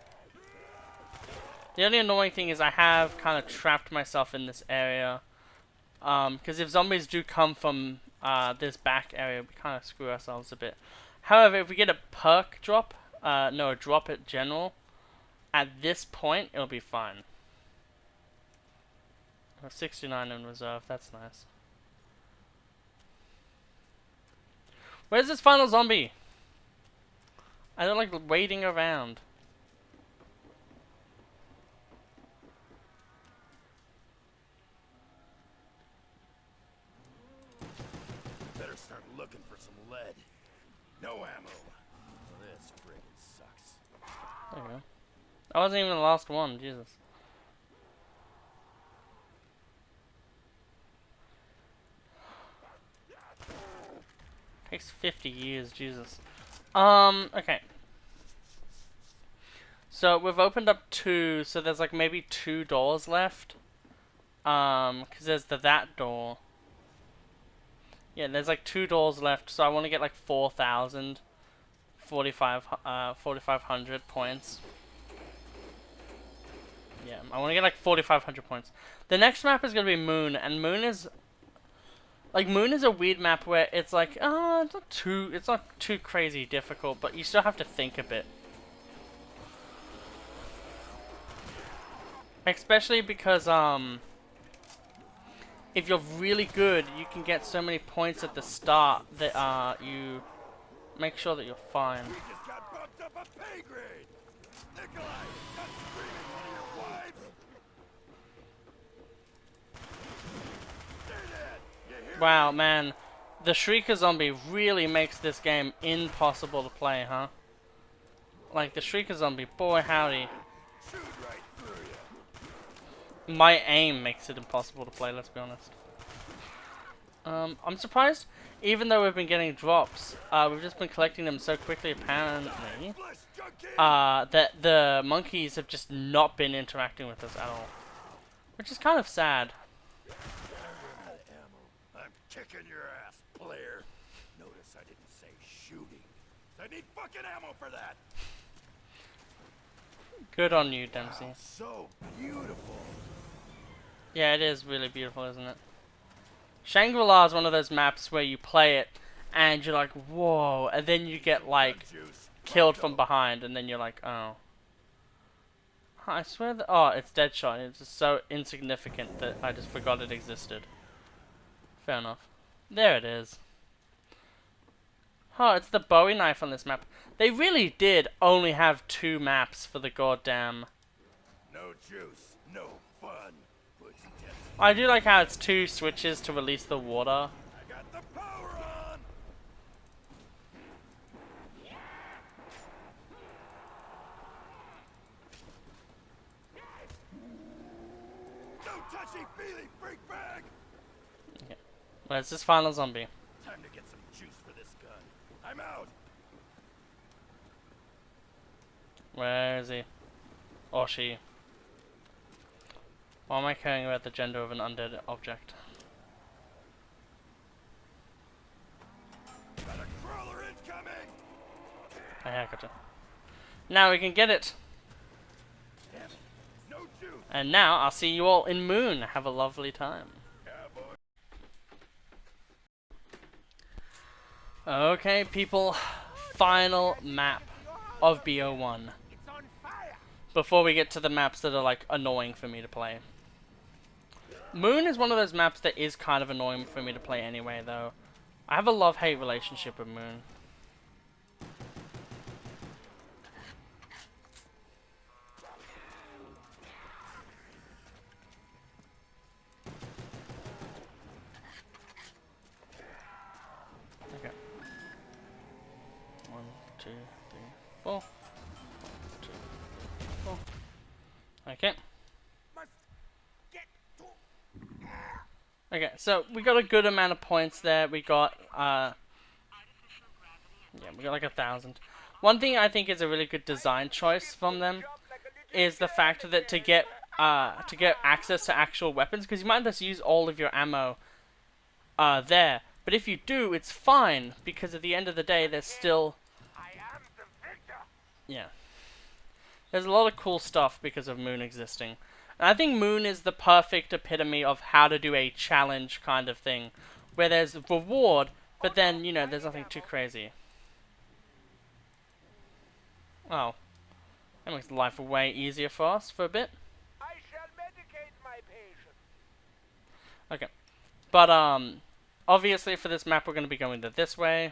The only annoying thing is I have kind of trapped myself in this area. Because if zombies do come from this back area, we kind of screw ourselves a bit. However, if we get a perk drop, no, a drop at general, at this point, it'll be fine. 69 in reserve, that's nice. Where's this final zombie? I don't like waiting around. Better start looking for some lead. No ammo. This friggin' sucks. There you go. That wasn't even the last one, Jesus. Takes 50 years, Jesus. Okay. So we've opened up 2, so there's like maybe 2 doors left. Cause there's that door. Yeah, there's like 2 doors left, so I want to get like 4,000, 4,500 points. Yeah, I want to get like 4,500 points. The next map is gonna be Moon, and Moon is Like Moon is a weird map where it's like, it's not too crazy difficult, but you still have to think a bit. Especially because if you're really good, you can get so many points at the start that you make sure that you're fine. We just got bumped up a pay grade. Nikolai, that's screaming one of your wives. Stay dead. You hear Wow, me? man, the Shrieker zombie really makes this game impossible to play, huh? Like the Shrieker zombie, boy howdy. Shoot right through you. My aim makes it impossible to play, let's be honest. I'm surprised, even though we've been getting drops, we've just been collecting them so quickly apparently, Flesh junkie. that the monkeys have just not been interacting with us at all. Which is kind of sad. I'm kicking your ass, player. Notice I didn't say shooting. I need fucking ammo for that. Good on you, Dempsey. So beautiful. Yeah, it is really beautiful, isn't it? Shangri-La is one of those maps where you play it and you're like, whoa, and then you get like Juice. killed from behind, and then you're like, oh. I swear that, oh, it's Deadshot. It's just so insignificant that I just forgot it existed. Fair enough. There it is. Oh, it's the Bowie knife on this map. They really did only have 2 maps for the goddamn. No juice, no fun. Pussy test. I do like how it's 2 switches to release the water. I got the power on. No touchy-feely, freak bag. Okay. Where's this final zombie? Time to get some juice for this gun. I'm out. Where is he? Or she? Why am I caring about the gender of an undead object? Got a crawler incoming. Oh, yeah, gotcha. Now we can get it. Damn it. No juice. And now I'll see you all in Moon. Have a lovely time. Yeah, boy. Okay, people. Final map of BO1. It's on fire. Before we get to the maps that are like annoying for me to play. Moon is one of those maps that is kind of annoying for me to play anyway, though. I have a love-hate relationship with Moon. Okay. 1, 2, 3, 4. 1, 2, 3, 4. Okay. Must get to. Okay, so we got a good amount of points there. We got, yeah, we got like 1,000. One thing I think is a really good design choice from them is the fact that to get access to actual weapons, because you might just use all of your ammo there. But if you do, it's fine, because at the end of the day, there's still, I am the victor. yeah. There's a lot of cool stuff because of Moon existing. And I think Moon is the perfect epitome of how to do a challenge kind of thing, where there's reward, but then, you know, there's nothing too crazy. Oh. That makes life way easier for us for a bit. I shall medicate my patient. Okay. But, obviously for this map we're going to be going this way.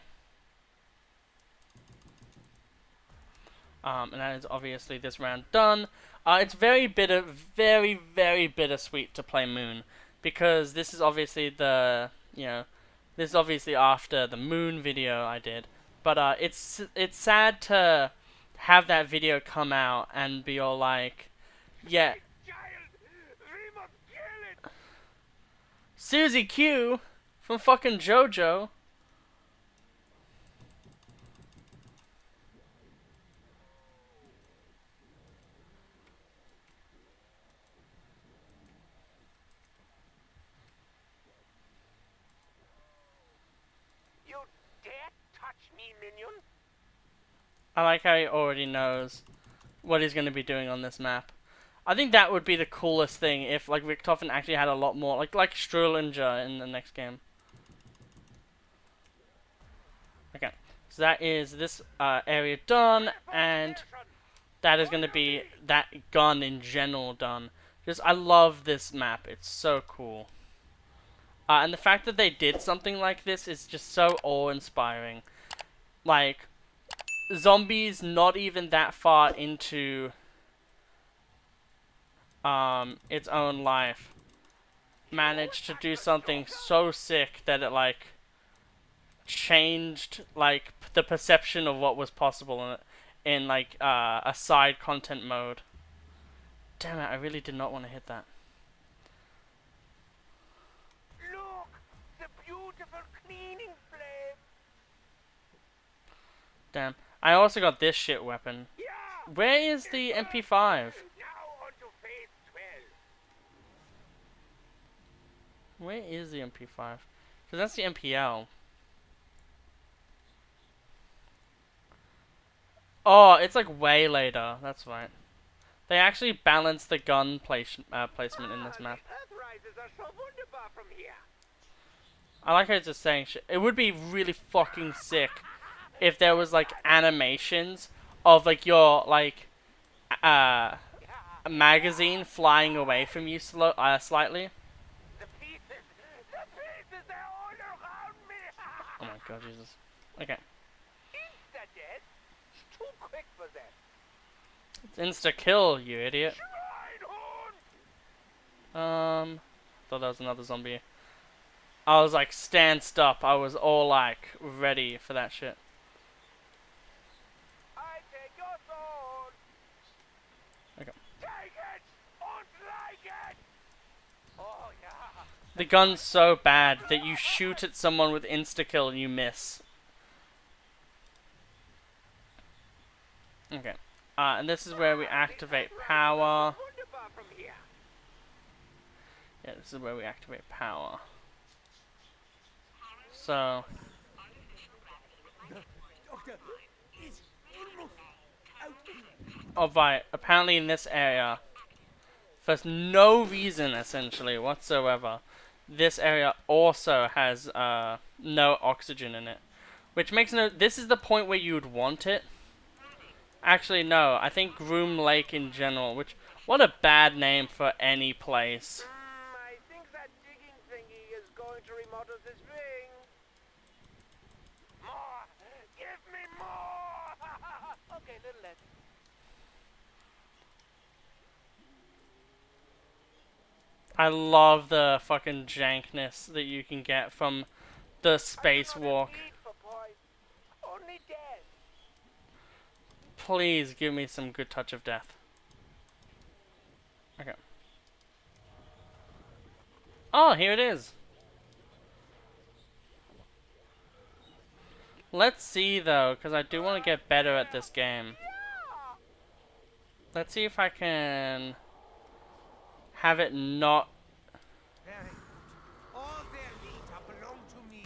And that is obviously this round done. It's very bittersweet to play Moon, because this is obviously the, you know, this is obviously after the Moon video I did. But it's sad to have that video come out and be all like, yeah, Child, we must kill it. Susie Q from fucking JoJo. You dare touch me, minion? I like how he already knows what he's going to be doing on this map. I think that would be the coolest thing if like Richtofen actually had a lot more like Strullinger in the next game. Okay, so that is this area done, and that is going to be that gun in general done. Just, I love this map. It's so cool. And the fact that they did something like this is just so awe-inspiring. Like, zombies not even that far into its own life managed to do something so sick that it like changed like the perception of what was possible in like a side content mode. Damn it, I really did not want to hit that. Look, the beautiful cleaning flame. Damn. I also got this shit weapon. Yeah. Where is the MP5? Now on to phase 12. Where is the MP5? Because that's the MPL. Oh, it's like way later. That's right. They actually balanced the gun placement in this map. Earthrises are so wunderbar from here. I like how it's just saying shit. It would be really fucking sick if there was like animations of like your like magazine flying away from you slightly. The pieces, they're all around me. Oh my god, Jesus. Okay. Insta-dead? Too quick for that. It's insta-kill, you idiot. Schweinhund! Thought that was another zombie. I was like stanced up. I was all like ready for that shit. I take your sword. Okay. Take it! Und like it! Oh yeah. The gun's so bad that you shoot at someone with insta-kill and you miss. Okay. And this is where we activate power. Wunderbar from here. Yeah, this is where we activate power. So, Doctor is almost out. oh right, apparently in this area, for no reason essentially whatsoever, this area also has no oxygen in it. Which makes no, this is the point where you would want it. Actually no, I think Groom Lake in general, which, what a bad name for any place. I think that digging thingy is going to remodel this ring. More! Give me more! Okay, little less. I love the fucking jankness that you can get from the spacewalk. Only death. Please give me some good touch of death. Okay. Oh, here it is. Let's see though, because I do want to get better at this game. Let's see if I can have it not. Very good. All their data belong to me.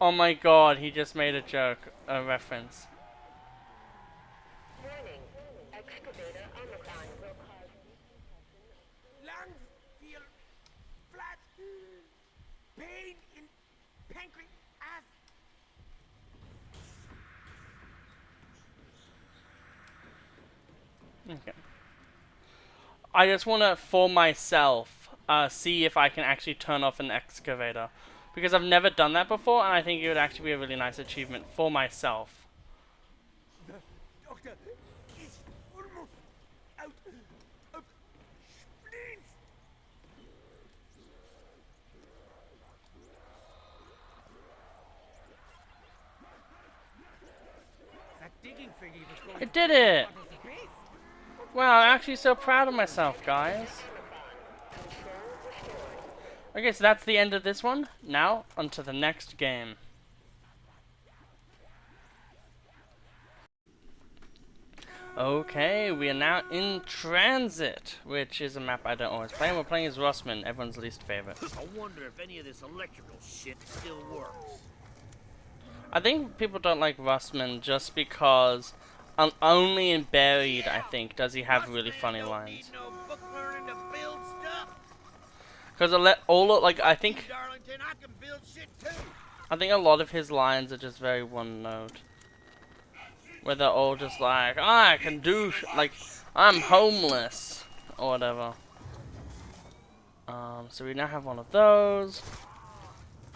Oh my god, he just made a joke, a reference. Warning. Excavator Omicron will cause Lungs feel flat. Pain in pancreas. Okay. I just want to, for myself, see if I can actually turn off an excavator. Because I've never done that before, and I think it would actually be a really nice achievement for myself. The doctor is almost out of splints. That digging thingy was going I did it! to the base. Wow, I'm actually so proud of myself, guys. Okay, so that's the end of this one. Now, on to the next game. Okay, we are now in Transit, which is a map I don't always play, and we're playing as Rossman, everyone's least favorite. I wonder if any of this electrical shit still works. I think people don't like Rossman just because only in Buried, I think, does he have really funny lines. No book learning to build stuff. Because I think Darlington, I can build shit too. I think a lot of his lines are just very one note. Where they're all just like, I can do, like, I'm homeless. Or whatever. So we now have one of those.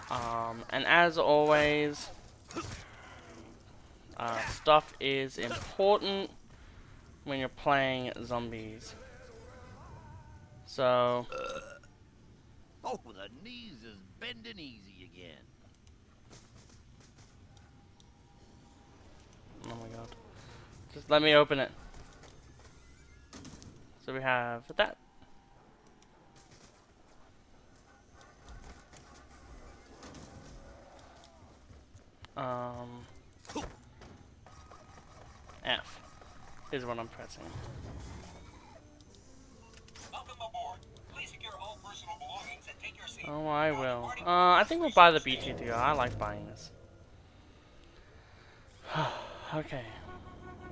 And as always, stuff is important when you're playing zombies. So, Oh, the knees is bending easy again. oh my god. Just let me open it. So we have that. F is what I'm pressing. Welcome aboard. Please secure all personal belongings and take your seat. Oh, I will. I think we'll buy the BT to go. I like buying this. Okay.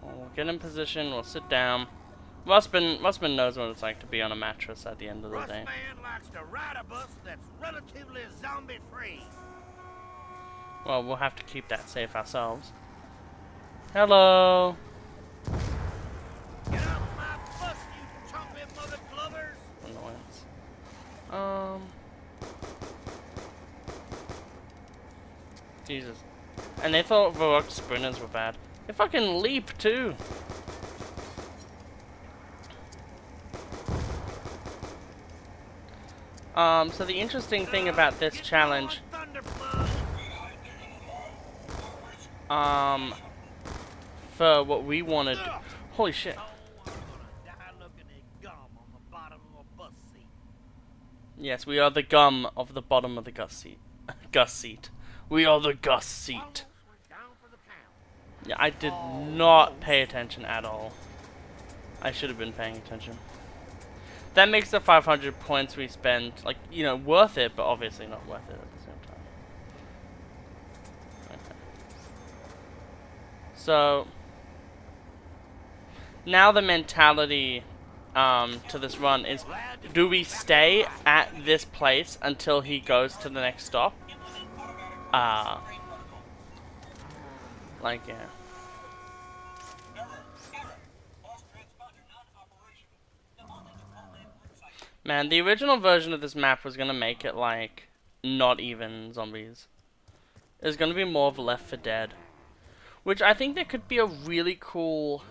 We'll get in position. We'll sit down. Mustman knows what it's like to be on a mattress at the end of the day. Rustman likes to ride a bus that's relatively zombie-free. Well, we'll have to keep that safe ourselves. Hello. Get off my bus, you chomping mother glovers! Annoyance. Jesus. And they thought Varrock sprinters were bad. They fucking leap too. So the interesting thing about this challenge, for what we wanted, holy shit. Yes, we are the gum of the bottom of the Gus seat. Gus seat. We are the Gus seat. Yeah, I did not pay attention at all. I should have been paying attention. That makes the 500 points we spend, like, you know, worth it, but obviously not worth it at the same time. Okay. So, now the mentality to this run is, do we stay at this place until he goes to the next stop? Like, yeah. Man, the original version of this map was gonna make it, like, not even zombies. It was gonna be more of Left 4 Dead. Which I think there could be a really cool,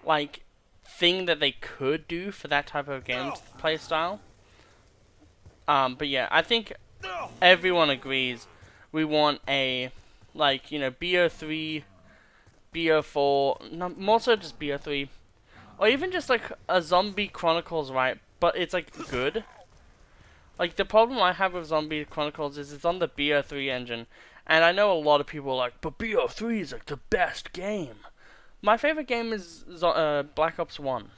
like, thing that they could do for that type of game play style. But yeah, I think everyone agrees we want a, like, you know, BO3, BO4, no, more so just BO3, or even just like a Zombie Chronicles, right? But it's like good. Like the problem I have with Zombie Chronicles is it's on the BO3 engine, and I know a lot of people are like, but BO3 is like the best game. My favorite game is Black Ops 1.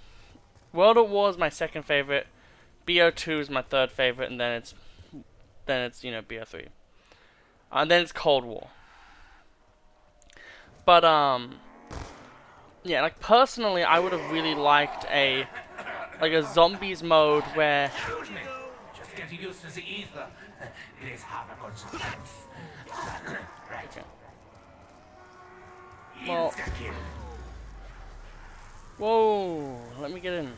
World at War is my second favorite. BO2 is my third favorite, and then it's you know, BO3. And then it's Cold War. But yeah, like personally, I would have really liked a zombies mode where. Excuse me. Just getting used to the ether. It is have a consequence. Right. Okay. Well. Insta-kill. Whoa! Let me get in.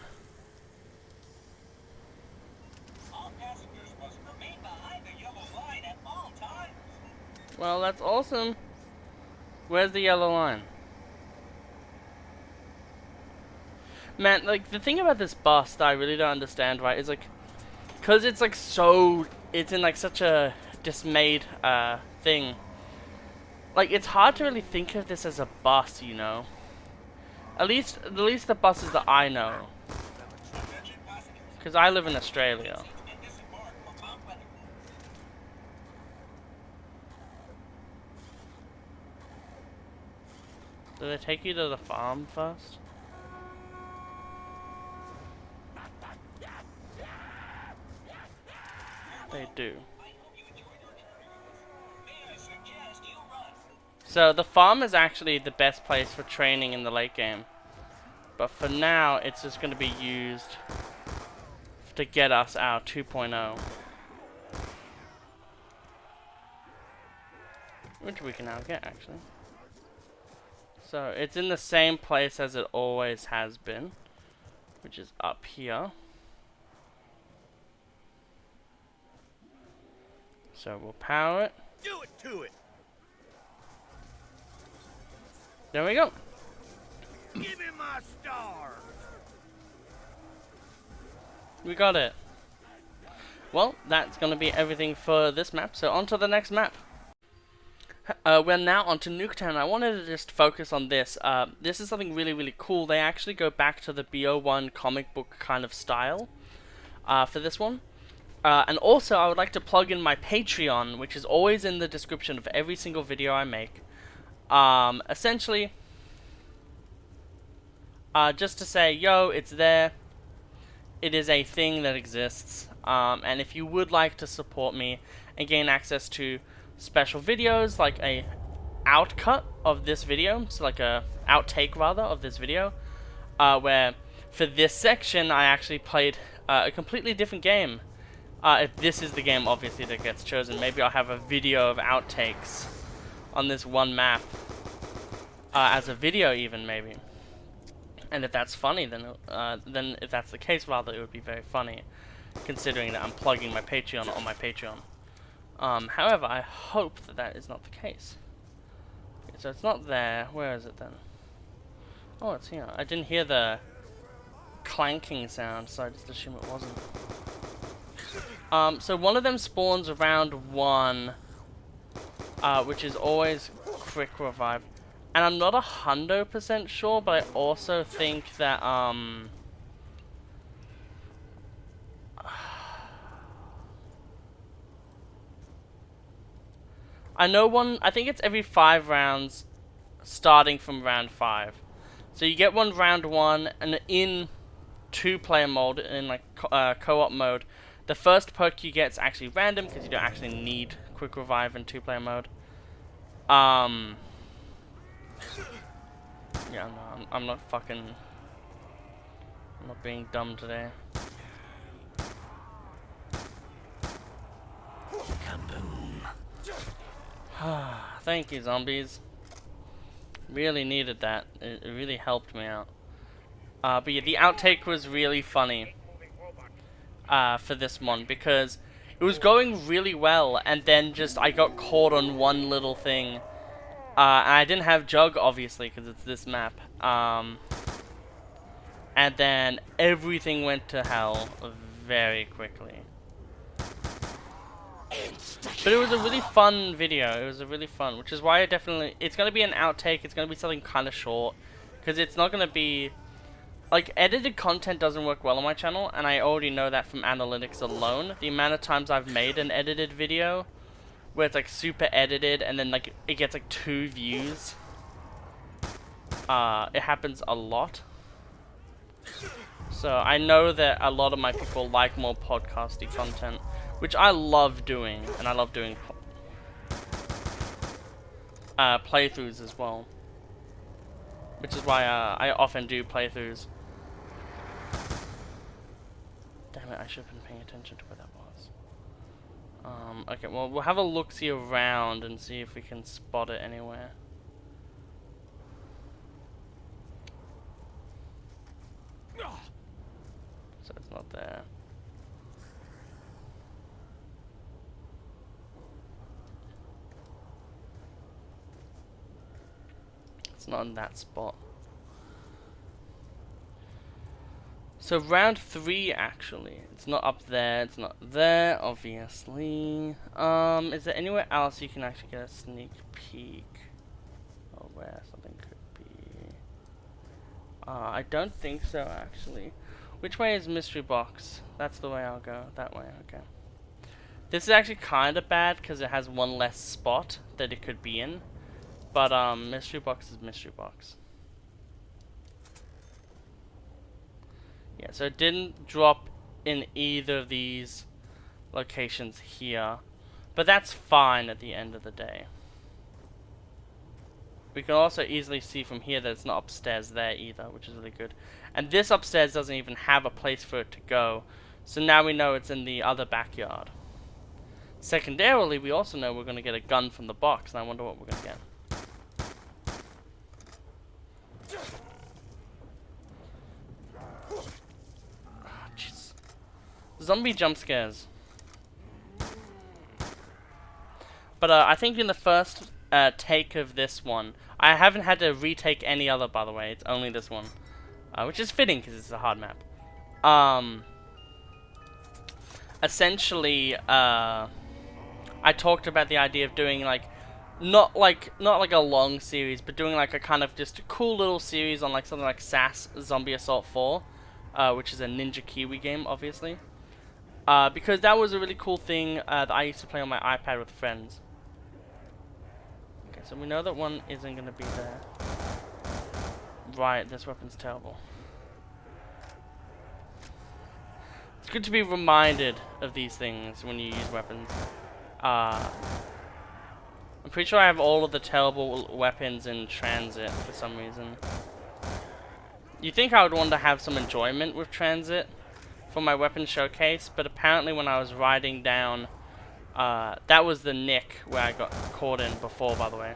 All passengers must remain behind the yellow line at all times. Well, that's awesome. Where's the yellow line? Man, like, the thing about this bus that I really don't understand, right, is, like, because it's, like, so, it's in, like, such a dismayed, thing. Like, it's hard to really think of this as a bus, you know? At least the buses that I know. Because I live in Australia. Do they take you to the farm first? They do. So the farm is actually the best place for training in the late game. But for now, it's just going to be used to get us our 2.0. which we can now get actually. So it's in the same place as it always has been, which is up here. So we'll power it. Do it to it. There we go. Give me my star. We got it. Well, that's going to be everything for this map, so on to the next map. We're now on to Nuketown. I wanted to just focus on this. This is something really, really cool. They actually go back to the BO1 comic book kind of style for this one. And also, I would like to plug in my Patreon, which is always in the description of every single video I make. Essentially, just to say, yo, it's there. It is a thing that exists. And if you would like to support me and gain access to special videos, like a outcut of this video, so like a outtake rather of this video, where for this section I actually played a completely different game. If this is the game obviously that gets chosen, maybe I'll have a video of outtakes on this one map as a video even maybe. And if that's funny, then if that's the case rather, it would be very funny, considering that I'm plugging my Patreon on my Patreon. However, I hope that that is not the case. Okay, so it's not there. Where is it then? Oh, it's here. I didn't hear the clanking sound, so I just assume it wasn't. So one of them spawns around 1, which is always quick revive. And I'm not 100% sure, but I also think that, I know I think it's every 5 rounds, starting from round 5. So you get one round 1, and in 2-player mode, in like co-op mode, the first perk you get is actually random, because you don't actually need quick revive in 2-player mode. Yeah, no, I'm not being dumb today. Thank you, zombies. Really needed that. It really helped me out. But yeah, the outtake was really funny for this one, because it was going really well, and then just I got caught on one little thing. And I didn't have Jug, obviously, because it's this map. And then everything went to hell very quickly. But it was a really fun video. It was a really fun, which is why I definitely... It's going to be an outtake. It's going to be something kind of short. Because it's not going to be... Like, edited content doesn't work well on my channel, and I already know that from analytics alone. The amount of times I've made an edited video where it's like super edited and then like it gets like 2 views. It happens a lot. So I know that a lot of my people like more podcasty content, which I love doing, and I love doing playthroughs as well. Which is why I often do playthroughs. Damn it, I should have been paying attention to where that was. Okay, well, we'll have a look-see around and see if we can spot it anywhere. So it's not there. It's not in that spot. So round 3 actually. It's not up there, it's not there, obviously. Is there anywhere else you can actually get a sneak peek? Or where something could be? I don't think so actually. Which way is mystery box? That's the way I'll go. That way, okay. This is actually kinda bad because it has one less spot that it could be in. But mystery box is mystery box. Yeah, so it didn't drop in either of these locations here. But that's fine at the end of the day. We can also easily see from here that it's not upstairs there either, which is really good. And this upstairs doesn't even have a place for it to go. So now we know it's in the other backyard. Secondarily, we also know we're going to get a gun from the box, and I wonder what we're going to get. Ah, jeez. Zombie jump scares. But I think in the first take of this one, I haven't had to retake any other, by the way. It's only this one, which is fitting because it's a hard map. Essentially, I talked about the idea of doing like, not like a long series, but doing like a kind of just a cool little series on like something like SAS Zombie Assault 4, which is a Ninja Kiwi game, obviously. Because that was a really cool thing that I used to play on my iPad with friends. Okay, so we know that one isn't going to be there. Right, this weapon's terrible. It's good to be reminded of these things when you use weapons. I'm pretty sure I have all of the terrible weapons in transit for some reason. You'd think I would want to have some enjoyment with transit for my weapon showcase, but apparently when I was riding down, that was the nick where I got caught in before, by the way.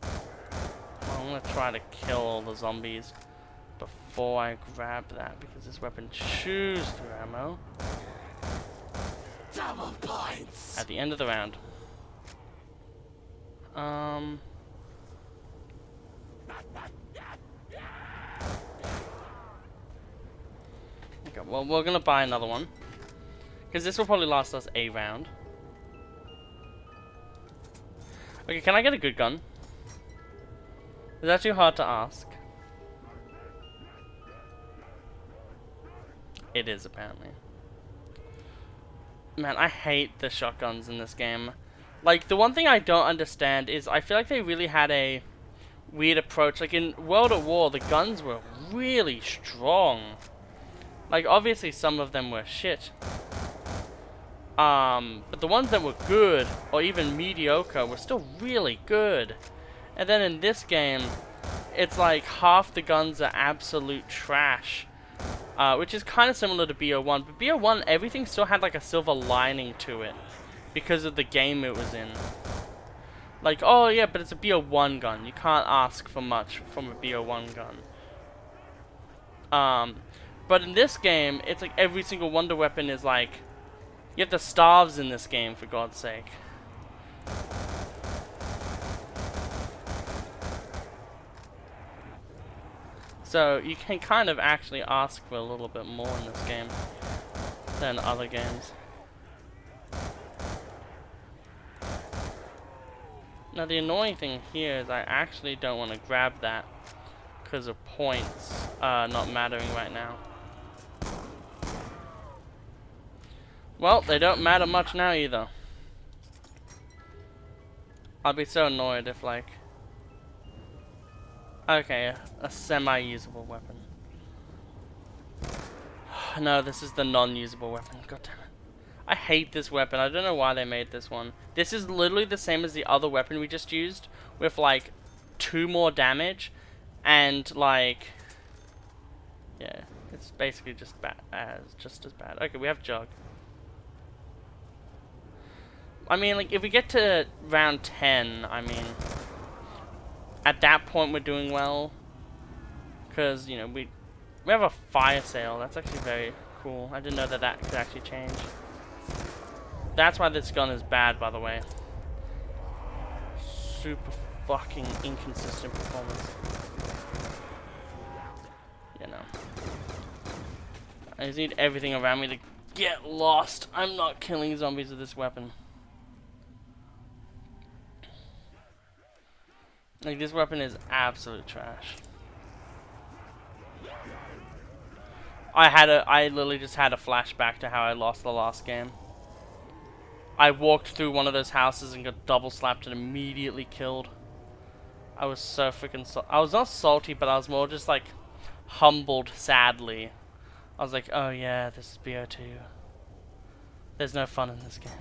Well, I'm gonna try to kill all the zombies before I grab that, because this weapon chews through ammo. Double points. At the end of the round. Okay, well, we're gonna buy another one, because this will probably last us a round. Okay, can I get a good gun? Is that too hard to ask? It is, apparently. Man, I hate the shotguns in this game. Like, the one thing I don't understand is I feel like they really had a weird approach. Like, in World at War, the guns were really strong. Like, obviously some of them were shit. But the ones that were good, or even mediocre, were still really good. And then in this game, it's like half the guns are absolute trash. Which is kind of similar to BO1, but BO1, everything still had like a silver lining to it because of the game it was in. Like, oh yeah, but it's a BO1 gun. You can't ask for much from a BO1 gun. But in this game, it's like every single wonder weapon is like, you have the starves in this game, for God's sake. So you can kind of actually ask for a little bit more in this game than other games. Now the annoying thing here is I actually don't want to grab that because of points not mattering right now. Well, they don't matter much now either. I'd be so annoyed if like... Okay, a semi-usable weapon. No, this is the non-usable weapon. God damn it. I hate this weapon. I don't know why they made this one. This is literally the same as the other weapon we just used, with like 2 more damage, and like, yeah, it's basically just as bad. Okay, we have Jug. I mean, like, if we get to round 10, I mean, at that point we're doing well, because, you know, we have a fire sale. That's actually very cool. I didn't know that that could actually change. That's why this gun is bad, by the way. Super fucking inconsistent performance. You know, I just need everything around me to get lost. I'm not killing zombies with this weapon. Like, this weapon is absolute trash. I literally just had a flashback to how I lost the last game. I walked through one of those houses and got double slapped and immediately killed. I was so freaking I was not salty, but I was more just like humbled sadly. I was like, oh yeah, this is BO2. There's no fun in this game.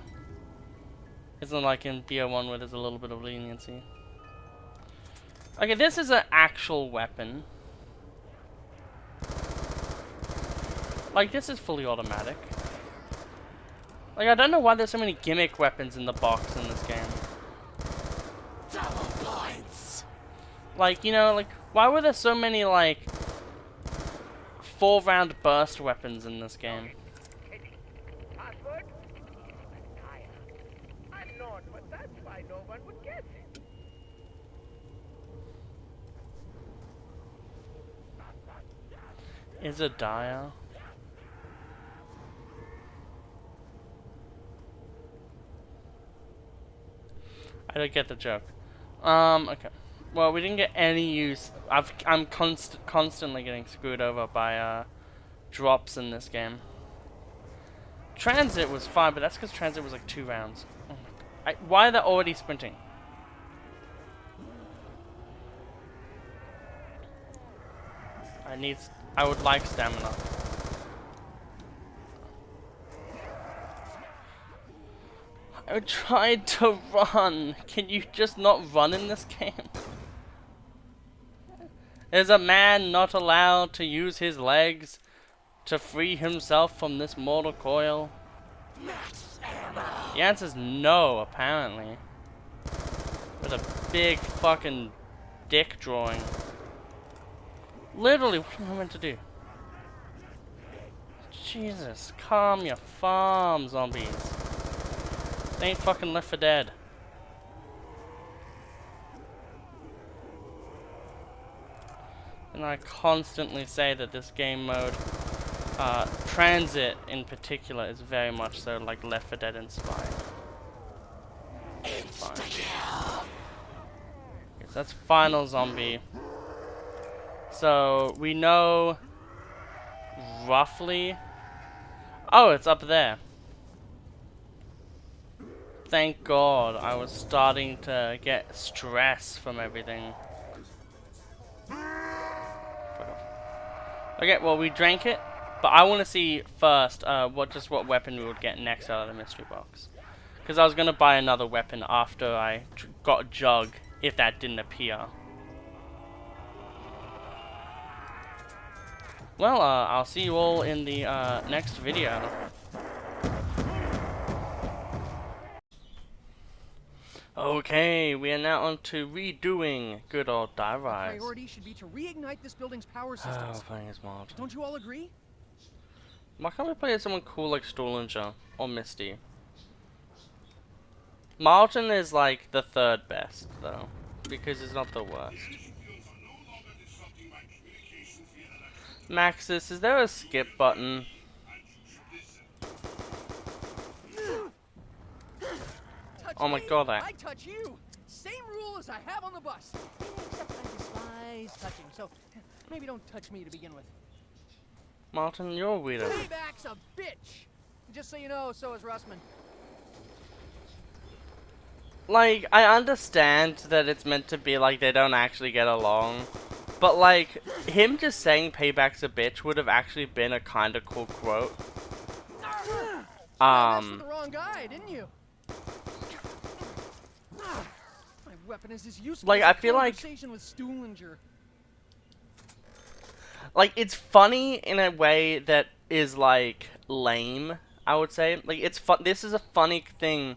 It's not like in BO1 where there's a little bit of leniency. Okay, this is an actual weapon. Like, this is fully automatic. Like, I don't know why there's so many gimmick weapons in the box in this game. Like, you know, like, why were there so many, like, 4-round burst weapons in this game? Password? Unknown, but that's why no one would guess it. Is a dire? I don't get the joke. Okay. Well, we didn't get any use. I'm constantly getting screwed over by drops in this game. Transit was fine, but that's because transit was like 2 rounds. Oh my God. Why are they already sprinting? I would like stamina. I tried to run. Can you just not run in this game? Is a man not allowed to use his legs to free himself from this mortal coil? The answer's no, apparently. With a big fucking dick drawing. Literally, what am I meant to do? Jesus, calm your farm, zombies. They ain't fucking Left 4 Dead. And I constantly say that this game mode, transit in particular, is very much so like Left 4 Dead inspired. Fine. Okay, so that's final zombie. So we know roughly. Oh, it's up there. Thank God, I was starting to get stress from everything. Okay, well we drank it, but I want to see first what weapon we would get next out of the mystery box. Because I was gonna buy another weapon after I got Jug, if that didn't appear. Well, I'll see you all in the next video. Okay, we are now on to redoing good old Die Rise. Priority should be to reignite this building's power Oh, systems. playing as mod. Don't you all agree? Why can't we play as someone cool like Stallinger or Misty? Martin is like the 3rd best though, because he's not the worst. Maxis, is there a skip button? Oh my God, I touch you. Same rule as I have on the bus. Except I despise touching, so maybe don't touch me to begin with. Martin, you're a weirdo. Payback's a bitch. Just so you know, so is Russman. Like, I understand that it's meant to be like they don't actually get along, but like, him just saying payback's a bitch would have actually been a kinda cool quote. You messed with the wrong guy, didn't you? My weapon is as useful Like, as I a feel like- conversation with Stuhlinger. Like, it's funny in a way that is like lame, I would say. Like, it's fun. This is a funny thing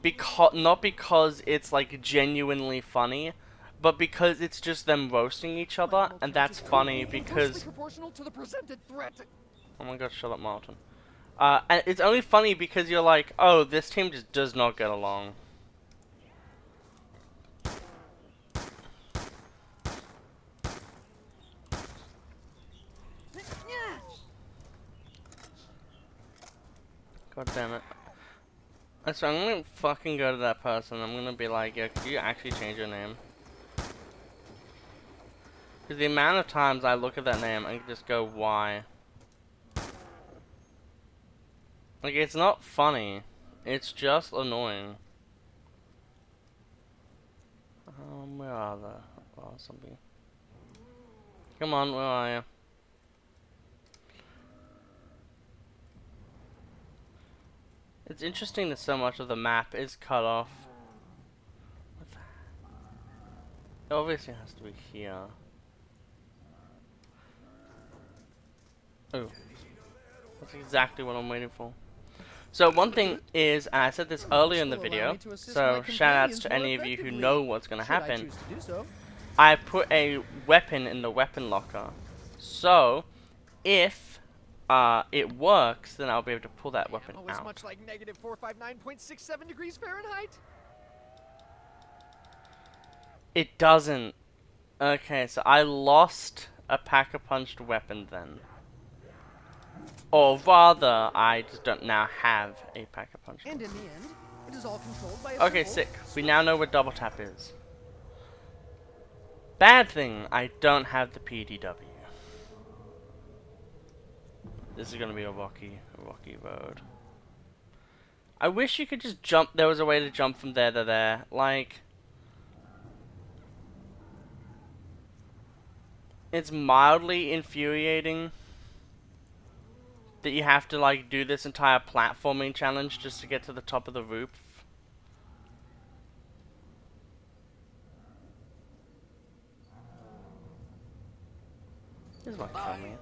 because not because it's like genuinely funny, but because it's just them roasting each other, and that's funny because. Proportional to the presented threat. Oh my God! Shut up, Martin. And it's only funny because you're like, oh, this team just does not get along. God damn it. So I'm gonna fucking go to that person. I'm gonna be like, yeah, could you actually change your name? Because the amount of times I look at that name and just go, why? Like, it's not funny. It's just annoying. Where are the... Oh, something. Come on, where are you? It's interesting that so much of the map is cut off. What the... It obviously has to be here. Oh. That's exactly what I'm waiting for. So one thing is, and I said this earlier in the video, so shout outs to any of you who know what's going to happen. I put a weapon in the weapon locker. So, if it works, then I'll be able to pull that weapon Ammo is out. much like negative 459.67 degrees Fahrenheit. It doesn't. Okay, so I lost a pack-a-punched weapon then. Or rather, I just don't now have a pack-a-punched And weapon. in the end, it is all controlled by a Okay, simple sick. We now know what double tap is. Bad thing, I don't have the PDW. This is gonna be a rocky road. I wish you could just jump. There was a way to jump from there to there. Like, it's mildly infuriating that you have to like do this entire platforming challenge just to get to the top of the roof. This might kill me.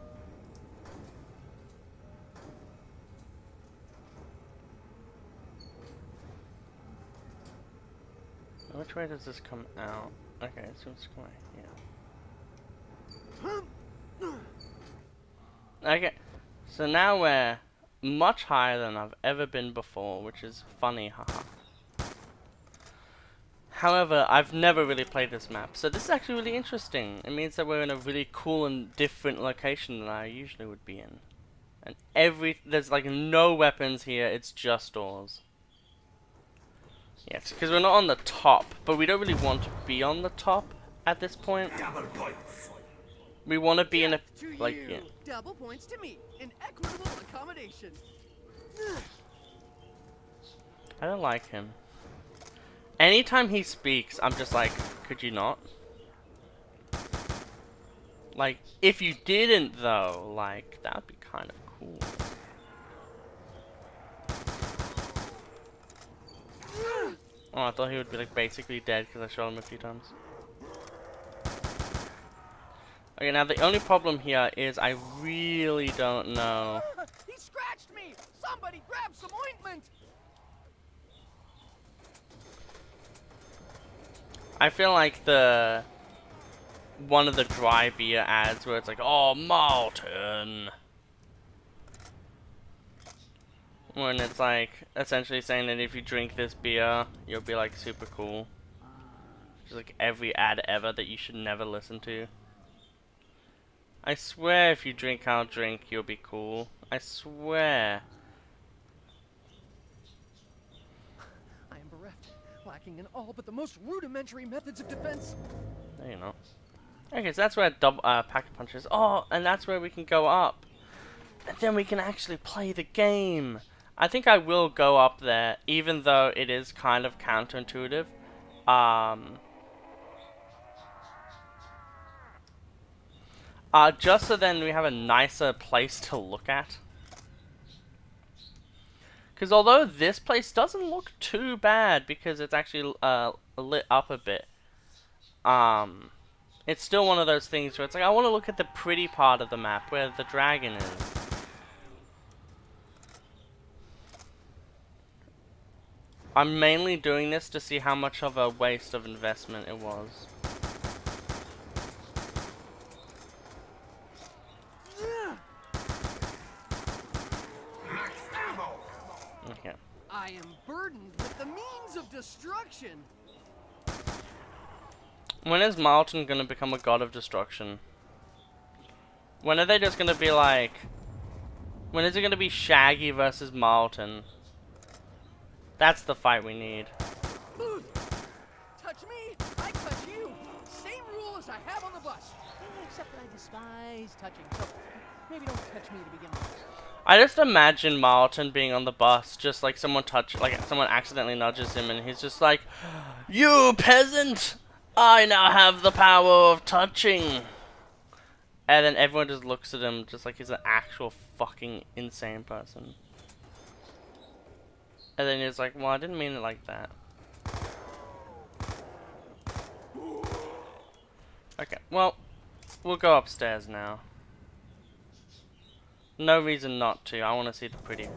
Which way does this come out? Okay, so it's going here. Okay, so now we're much higher than I've ever been before, which is funny, haha. However, I've never really played this map, so this is actually really interesting. It means that we're in a really cool and different location than I usually would be in. And there's like no weapons here, it's just doors. Yes, because we're not on the top, but we don't really want to be on the top at this point. Double points. We want to be in a, to like, you. yeah. Double points to me. An equitable accommodation. I don't like him. Anytime he speaks, I'm just like, could you not? Like, if you didn't though, like, that would be kind of cool. Oh, I thought he would be like basically dead because I shot him a few times. Okay, now the only problem here is I really don't know. He scratched me! Somebody grab some ointment! I feel like one of the dry beer ads where it's like, oh, Malton. When it's like essentially saying that if you drink this beer, you'll be like super cool. Just like every ad ever that you should never listen to. I swear if you drink our drink, you'll be cool. I swear. I am bereft, lacking in all but the most rudimentary methods of defense. No, you're not. Okay, so that's where Pack-a-Punch is. Oh, and that's where we can go up. And then we can actually play the game. I think I will go up there, even though it is kind of counterintuitive. Just so then we have a nicer place to look at. Because although this place doesn't look too bad because it's actually lit up a bit, it's still one of those things where it's like I want to look at the pretty part of the map where the dragon is. I'm mainly doing this to see how much of a waste of investment it was. Okay. I am burdened with the means of destruction. When is Marlton gonna become a god of destruction? When are they just gonna be like... When is it gonna be Shaggy versus Marlton? That's the fight we need. Touch me, I touch you. Same rule as I have on the bus. Except that I despise touching, so maybe don't touch me to begin with. I just imagine Marlton being on the bus, just like someone accidentally nudges him and he's just like, "You peasant! I now have the power of touching!" And then everyone just looks at him just like he's an actual fucking insane person. And then he's like, well, I didn't mean it like that. Okay, well, we'll go upstairs now. No reason not to. I want to see the pretty.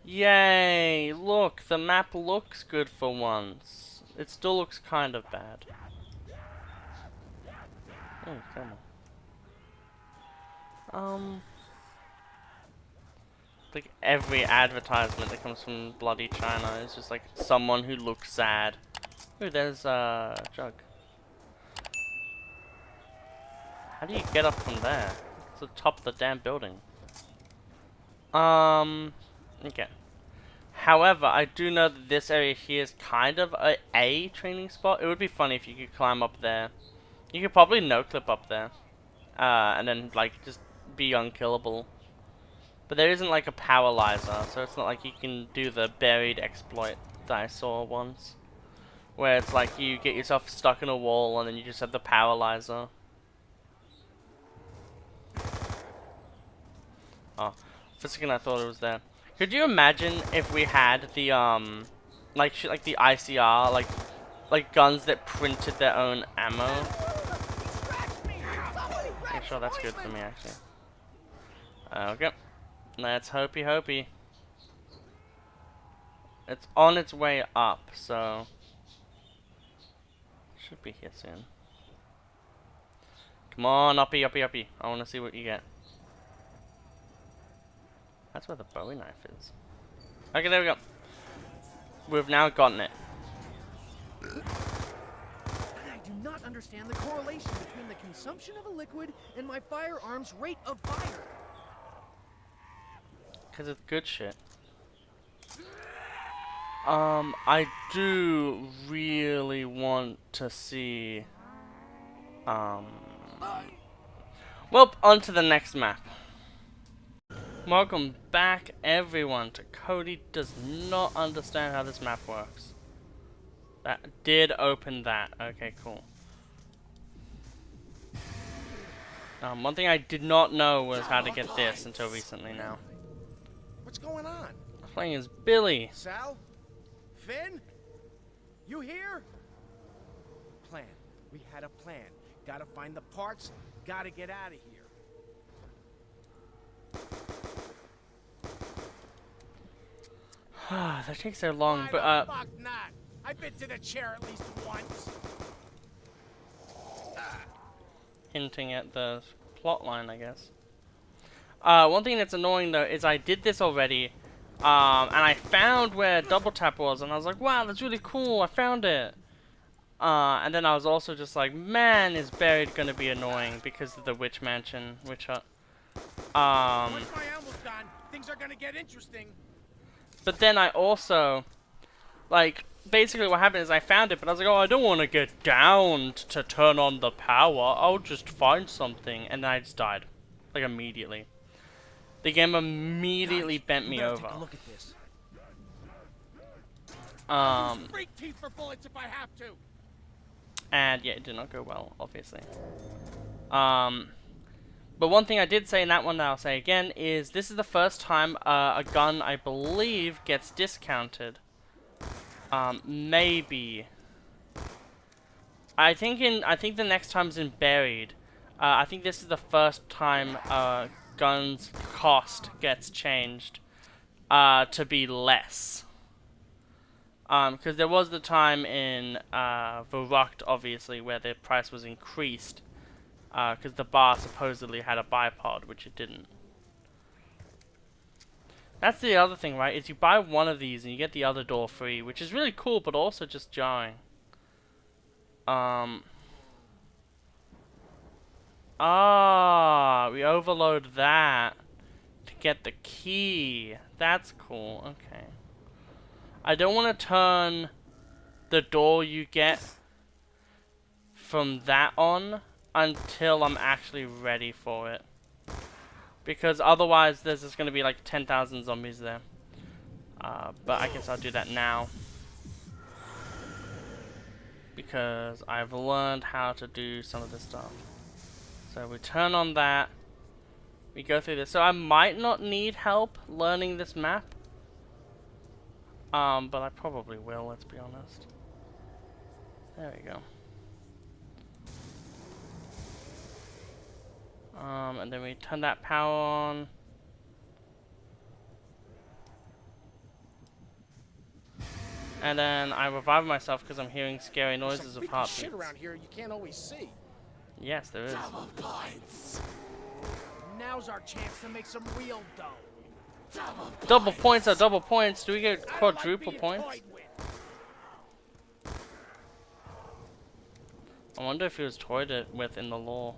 Yay! Look, the map looks good for once. It still looks kind of bad. Oh, come on. Like every advertisement that comes from bloody China is just like someone who looks sad. Ooh, there's Jug. How do you get up from there? It's the top of the damn building. Okay. However, I do know that this area here is kind of a training spot. It would be funny if you could climb up there. You could probably no-clip up there. And then, like, just be unkillable. But there isn't, like, a powerlizer, so it's not like you can do the buried exploit that I saw once. Where it's like you get yourself stuck in a wall and then you just have the powerlizer. Oh, for a second I thought it was there. Could you imagine if we had the like the ICR, like guns that printed their own ammo? Yeah, sure, that's good for me actually. Okay, let's hopey. It's on its way up, so should be here soon. Come on, uppy. I want to see what you get. That's where the Bowie knife is. Okay, there we go. We've now gotten it. I do not understand the correlation between the consumption of a liquid and my firearm's rate of fire. Because it's good shit. I do really want to see... Well, on to the next map. Welcome back, everyone, to Cody Does Not Understand How This Map Works. That did open that. Okay, cool. One thing I did not know was how to get this until recently now. What's going on? I'm playing as Billy. Sal? Finn? You here? Plan. We had a plan. Gotta find the parts. Gotta get out of here. That takes so long, Why but the fuck not? I've been to the chair at least once. hinting at the plot line, I guess. One thing that's annoying though is I did this already, and I found where double tap was, and I was like, wow, that's really cool, I found it. And then I was also just like, man, is buried gonna be annoying because of the witch mansion, witch hut. Once my ammo's done, things are gonna get interesting. But then I also, like, basically what happened is I found it, but I was like, oh, I don't want to get down to turn on the power. I'll just find something. And then I just died. Like, immediately. The game immediately bent me over. Take a look at this. Freak teeth for bullets if I have to. And, yeah, it did not go well, obviously. But one thing I did say in that one that I'll say again is this is the first time a gun, I believe, gets discounted. Maybe. I think the next time's in Buried. I think this is the first time guns cost gets changed to be less. Because there was the time in Verrucht, obviously, where the price was increased. Because the bar supposedly had a bipod, which it didn't. That's the other thing, right? Is you buy one of these and you get the other door free, which is really cool, but also just jarring. We overload that to get the key. That's cool. Okay. I don't want to turn the door you get from that on until I'm actually ready for it. Because otherwise there's just going to be like 10,000 zombies there. But I guess I'll do that now. Because I've learned how to do some of this stuff. So we turn on that. We go through this. So I might not need help learning this map. But I probably will, let's be honest. There we go. And then we turn that power on. And then I revive myself because I'm hearing scary noises Some of freaky shit heartbeats. around here you can't always see. Yes, there is. Now's our chance to make some real dough. Double points are double points. Do we get I don't like quadruple being points? toyed with. I wonder if he was toyed with in the lore.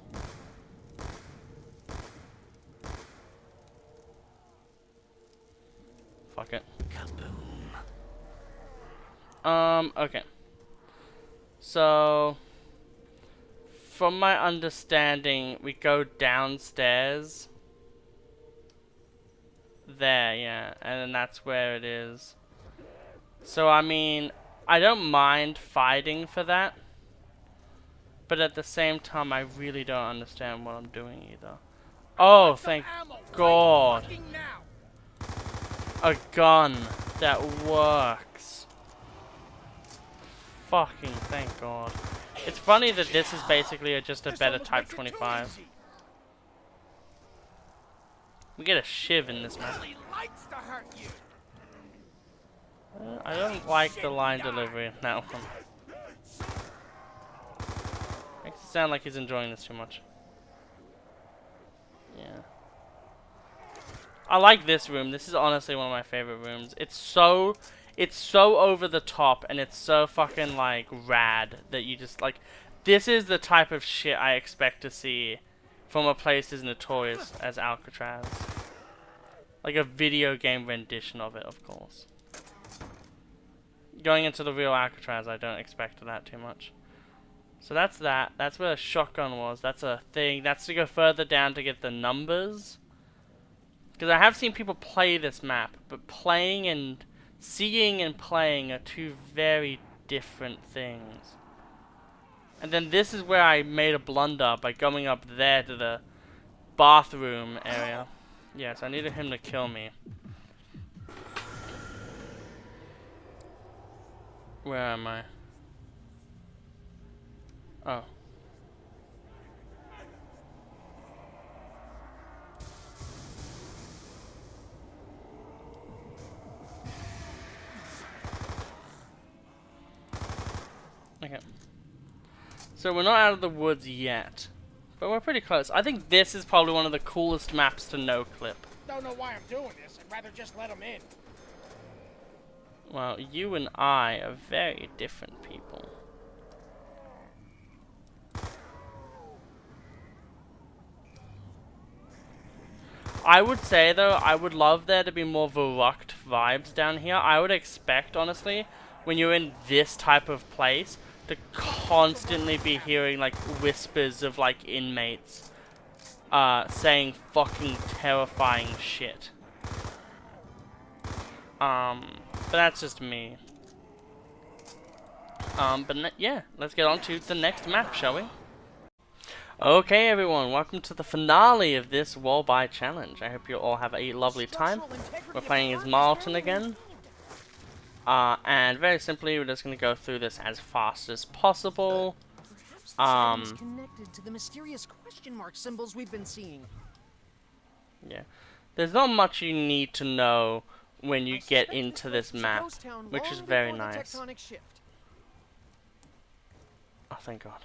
Fuck it. Okay. So, from my understanding, we go downstairs. There, yeah, and then that's where it is. So, I mean, I don't mind fighting for that. But at the same time, I really don't understand what I'm doing either. Oh, thank God. Fucking now. A gun that works. Fucking thank God. It's funny that this is basically just a This better almost Type makes it too 25. easy. We get a shiv in this map. Really likes to hurt you. I don't like the line delivery in that one. Makes it sound like he's enjoying this too much. Yeah. I like this room. This is honestly one of my favorite rooms. It's so over the top and it's so fucking like rad that you just like, this is the type of shit I expect to see from a place as notorious as Alcatraz. Like a video game rendition of it, of course. Going into the real Alcatraz, I don't expect that too much. So that's that. That's where the shotgun was. That's a thing. That's to go further down to get the numbers. Because I have seen people play this map, but playing and seeing and playing are two very different things. And then this is where I made a blunder by going up there to the bathroom area. Yes, I needed him to kill me. Where am I? Oh. Okay. So we're not out of the woods yet, but we're pretty close. I think this is probably one of the coolest maps to no clip. Don't know why I'm doing this. I'd rather just let him in. Well, you and I are very different people. I would say though, I would love there to be more Verrucht vibes down here. I would expect, honestly, when you're in this type of place, to constantly be hearing like whispers of like inmates saying fucking terrifying shit. But that's just me. Yeah, let's get on to the next map, shall we? Okay everyone, welcome to the finale of this Waw-Bo2 challenge. I hope you all have a lovely time. We're playing as Martin again. And very simply, we're just going to go through this as fast as possible. Perhaps the connected to the mysterious question mark symbols we've been seeing. Yeah. There's not much you need to know when you get into this map, which is very nice. Oh, thank God.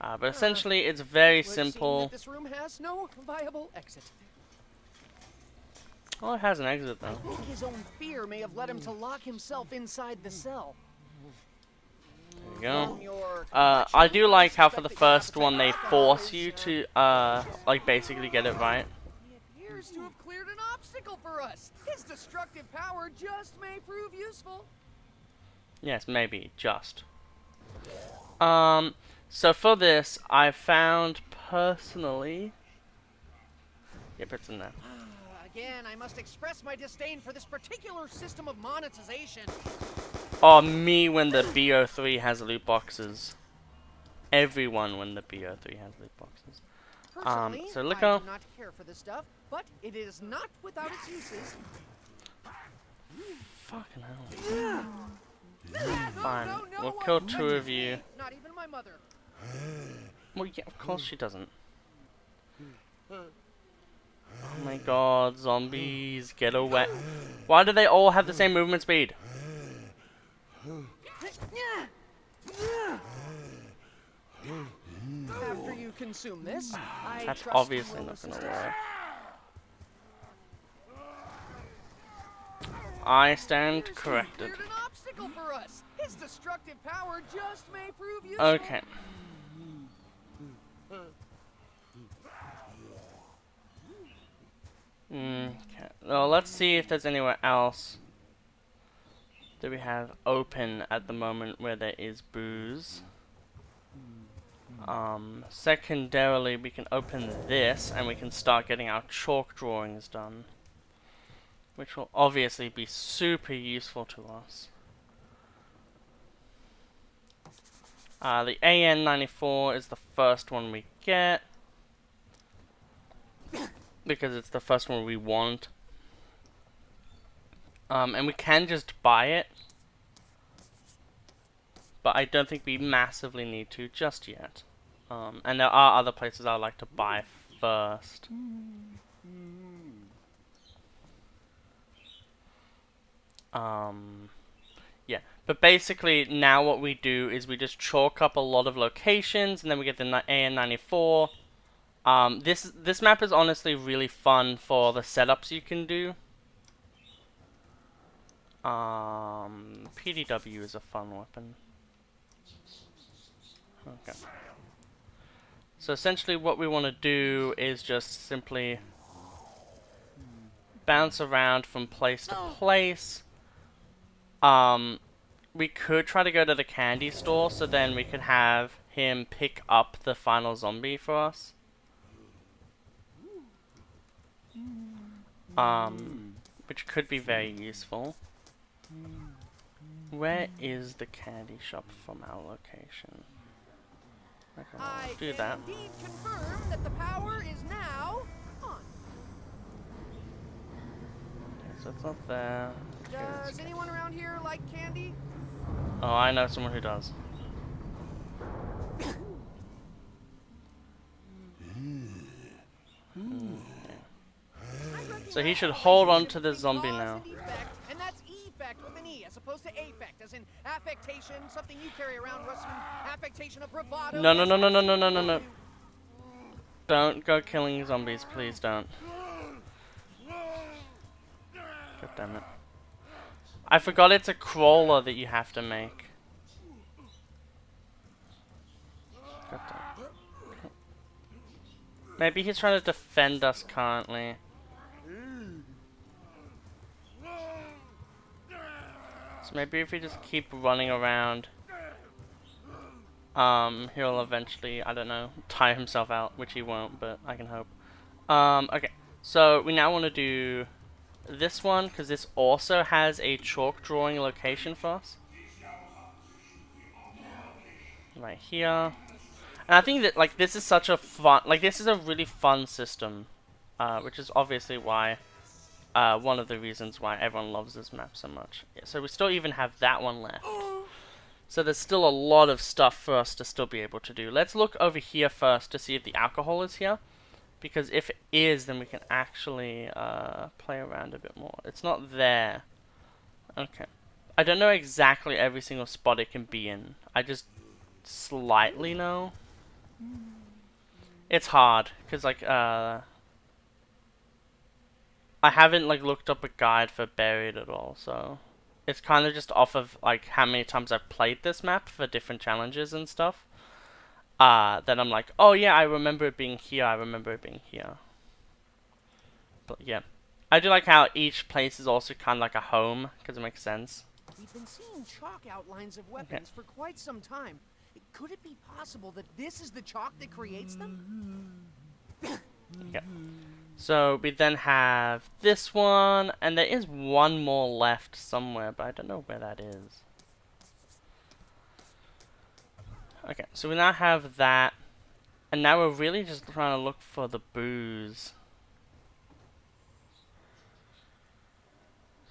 But essentially, it's very simple. This room has no viable exit. Oh, it has an exit I though. think his own fear may have led him to lock himself inside the cell. There you go. I do like how for the first one they force you to, like basically get it right. He appears to have cleared an obstacle for us. His destructive power just may prove useful. Yes, maybe, just. So for this, I found personally... Yep, it's in there. Again, I must express my disdain for this particular system of monetization. Oh, me when the BO3 has loot boxes. Everyone when the BO3 has loot boxes. Personally, so look I up. do not care for this stuff, but it is not without its uses. Fucking hell. Fine, No, we'll kill two of you. Not even my mother. Well, yeah, of course she doesn't. Oh my God, zombies, get away. Why do they all have the same movement speed? After you consume this, I That's trust obviously you will not gonna assist work. I stand Here's who corrected. cleared an obstacle for us. His destructive power just may prove useful. Okay. Okay. Well, let's see if there's anywhere else that we have open at the moment where there is booze. Secondarily, we can open this and we can start getting our chalk drawings done, which will obviously be super useful to us. The AN94 is the first one we get, because it's the first one we want. And we can just buy it, but I don't think we massively need to just yet. And there are other places I would like to buy first. Yeah, but basically now what we do is we just chalk up a lot of locations, and then we get the AN94. This map is honestly really fun for the setups you can do. PDW is a fun weapon. Okay. So essentially what we want to do is just simply bounce around from place to place. We could try to go to the candy store, so then we could have him pick up the final zombie for us. Which could be very useful. Where is the candy shop from our location? Okay, I do can that. indeed confirm that the power is now on. Okay, so it's not there. Does anyone around here like candy? Oh, I know someone who does. So he should hold on to the zombie now. And that's effect with an E as opposed to affect, as in affectation, something you carry around, Russman. Affectation of bravado. No, no, no, no, no, no, no, no, no. Don't go killing zombies, please don't. God damn it. I forgot it's a crawler that you have to make. God damn. Maybe he's trying to defend us currently. So maybe if we just keep running around, he'll eventually, I don't know, tire himself out, which he won't, but I can hope. Okay, so we now want to do this one, because this also has a chalk drawing location for us. Right here. And I think that, like, this is such a fun, like, this is a really fun system, which is obviously why, one of the reasons why everyone loves this map so much. Yeah, so we still even have that one left. So there's still a lot of stuff for us to still be able to do. Let's look over here first to see if the alcohol is here. Because if it is, then we can actually play around a bit more. It's not there. Okay. I don't know exactly every single spot it can be in. I just slightly know. It's hard, because like, I haven't like looked up a guide for buried at all, so it's kind of just off of like how many times I've played this map for different challenges and stuff. Then I'm like, oh yeah, I remember it being here, I remember it being here. But yeah. I do like how each place is also kind of like a home, because it makes sense. We've been seeing chalk outlines of weapons for quite some time. Could it be possible that this is the chalk that creates them? Okay. So we then have this one, and there is one more left somewhere, but I don't know where that is. Okay, so we now have that, and now we're really just trying to look for the booze.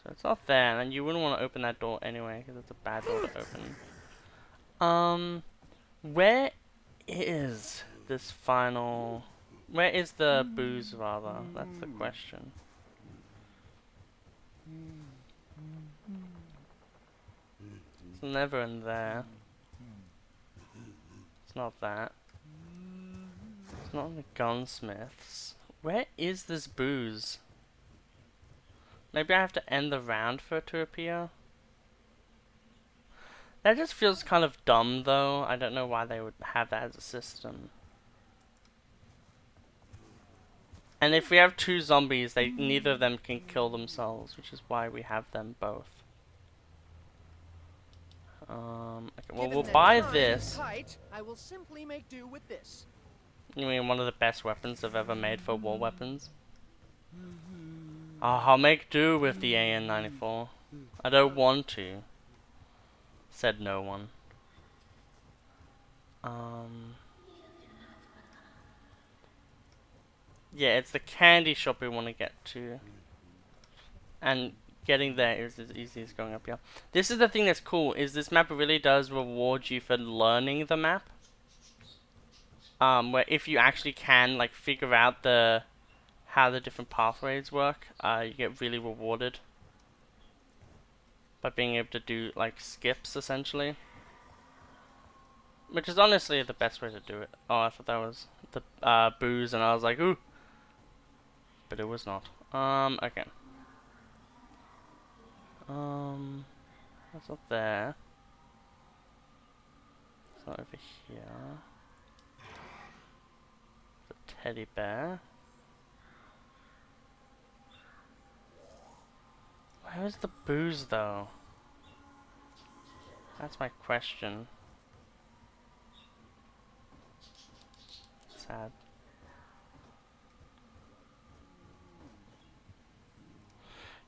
So it's not there, and you wouldn't want to open that door anyway, because it's a bad door to open. Where is this final... Where is the booze, rather? That's the question. It's never in there. It's not that. It's not in the gunsmiths. Where is this booze? Maybe I have to end the round for it to appear? That just feels kind of dumb though. I don't know why they would have that as a system. And if we have two zombies, neither of them can kill themselves, which is why we have them both. Okay, well, we'll buy this. Tight, I will simply make do with this. You mean one of the best weapons I've ever made for war weapons? Oh, I'll make do with the AN-94. I don't want to. Said no one. Yeah, it's the candy shop we want to get to. And getting there is as easy as going up here. This is the thing that's cool, is this map really does reward you for learning the map. Where if you actually can like figure out how the different pathways work, you get really rewarded by being able to do like skips essentially. Which is honestly the best way to do it. Oh, I thought that was the booze and I was like, ooh. But it was not. Okay. What's up there? It's not over here. The teddy bear. Where is the booze though? That's my question. Sad.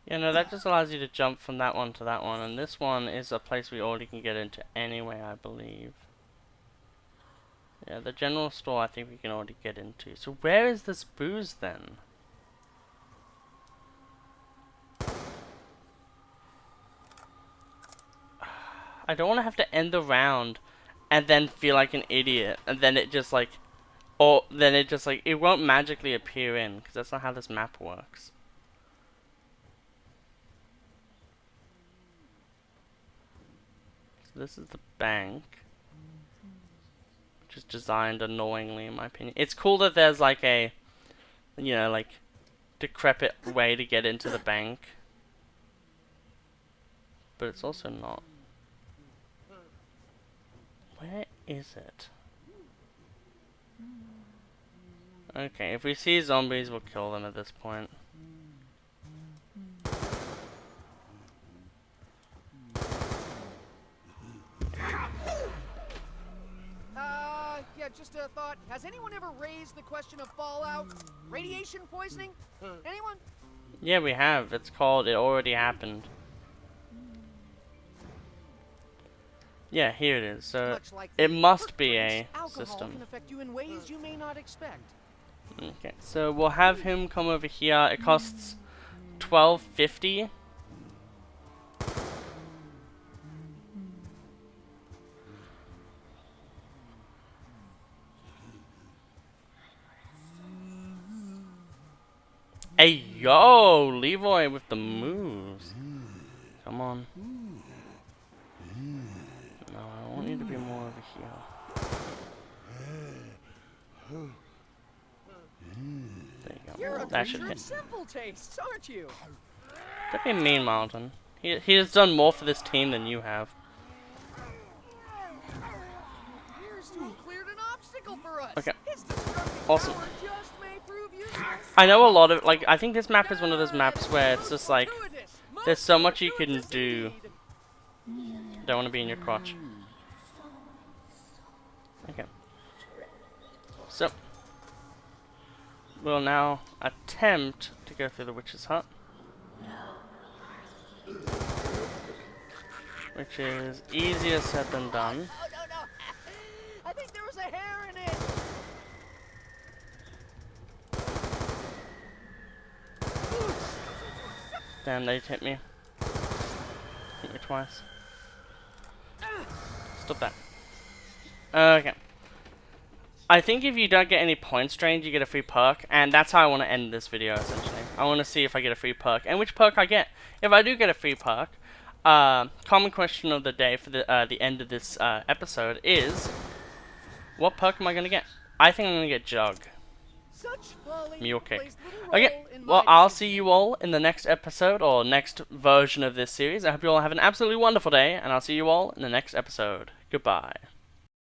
Yeah, no, that just allows you to jump from that one to that one, and this one is a place we already can get into anyway, I believe. Yeah, the general store I think we can already get into. So where is this booze then? I don't want to have to end the round and then feel like an idiot, and then it just like, it won't magically appear in, because that's not how this map works. So this is the bank, which is designed annoyingly in my opinion. It's cool that there's like a, you know, like decrepit way to get into the bank, but it's also not. Where is it? Okay, if we see zombies, we'll kill them at this point. Yeah, just a thought. Has anyone ever raised the question of fallout? Radiation poisoning? Anyone? Yeah, we have. It's called It Already Happened. Yeah, here it is. So Like it must be drinks, a alcohol system. can affect you in ways you may not expect. Okay, so we'll have him come over here. It costs $12.50. Hey yo, Leroy with the moves. Come on. No, I want you to be more over here. There you You're go. a That should creature hit. of simple tastes, aren't you? Don't be mean, Martin. He has done more for this team than you have. Here's to have cleared an obstacle for us. Okay. His destructive Awesome. power just may prove useful. I know a lot of, like, I think this map is one of those maps where it's just like, there's so much you can do. Don't want to be in your crotch. Okay. So, we'll now attempt to go through the witch's hut. Which is easier said than done. Oh, no. I think there was a hair in it. Damn, they hit me. Hit me twice. Stop that. Okay. I think if you don't get any points drained, you get a free perk, and that's how I want to end this video, essentially. I want to see if I get a free perk, and which perk I get. If I do get a free perk, common question of the day for the end of this episode is, what perk am I gonna get? I think I'm gonna get Jug. Such folly Mule kick. plays little Okay, role in well, my I'll decision. see you all in the next episode, or next version of this series. I hope you all have an absolutely wonderful day, and I'll see you all in the next episode. Goodbye.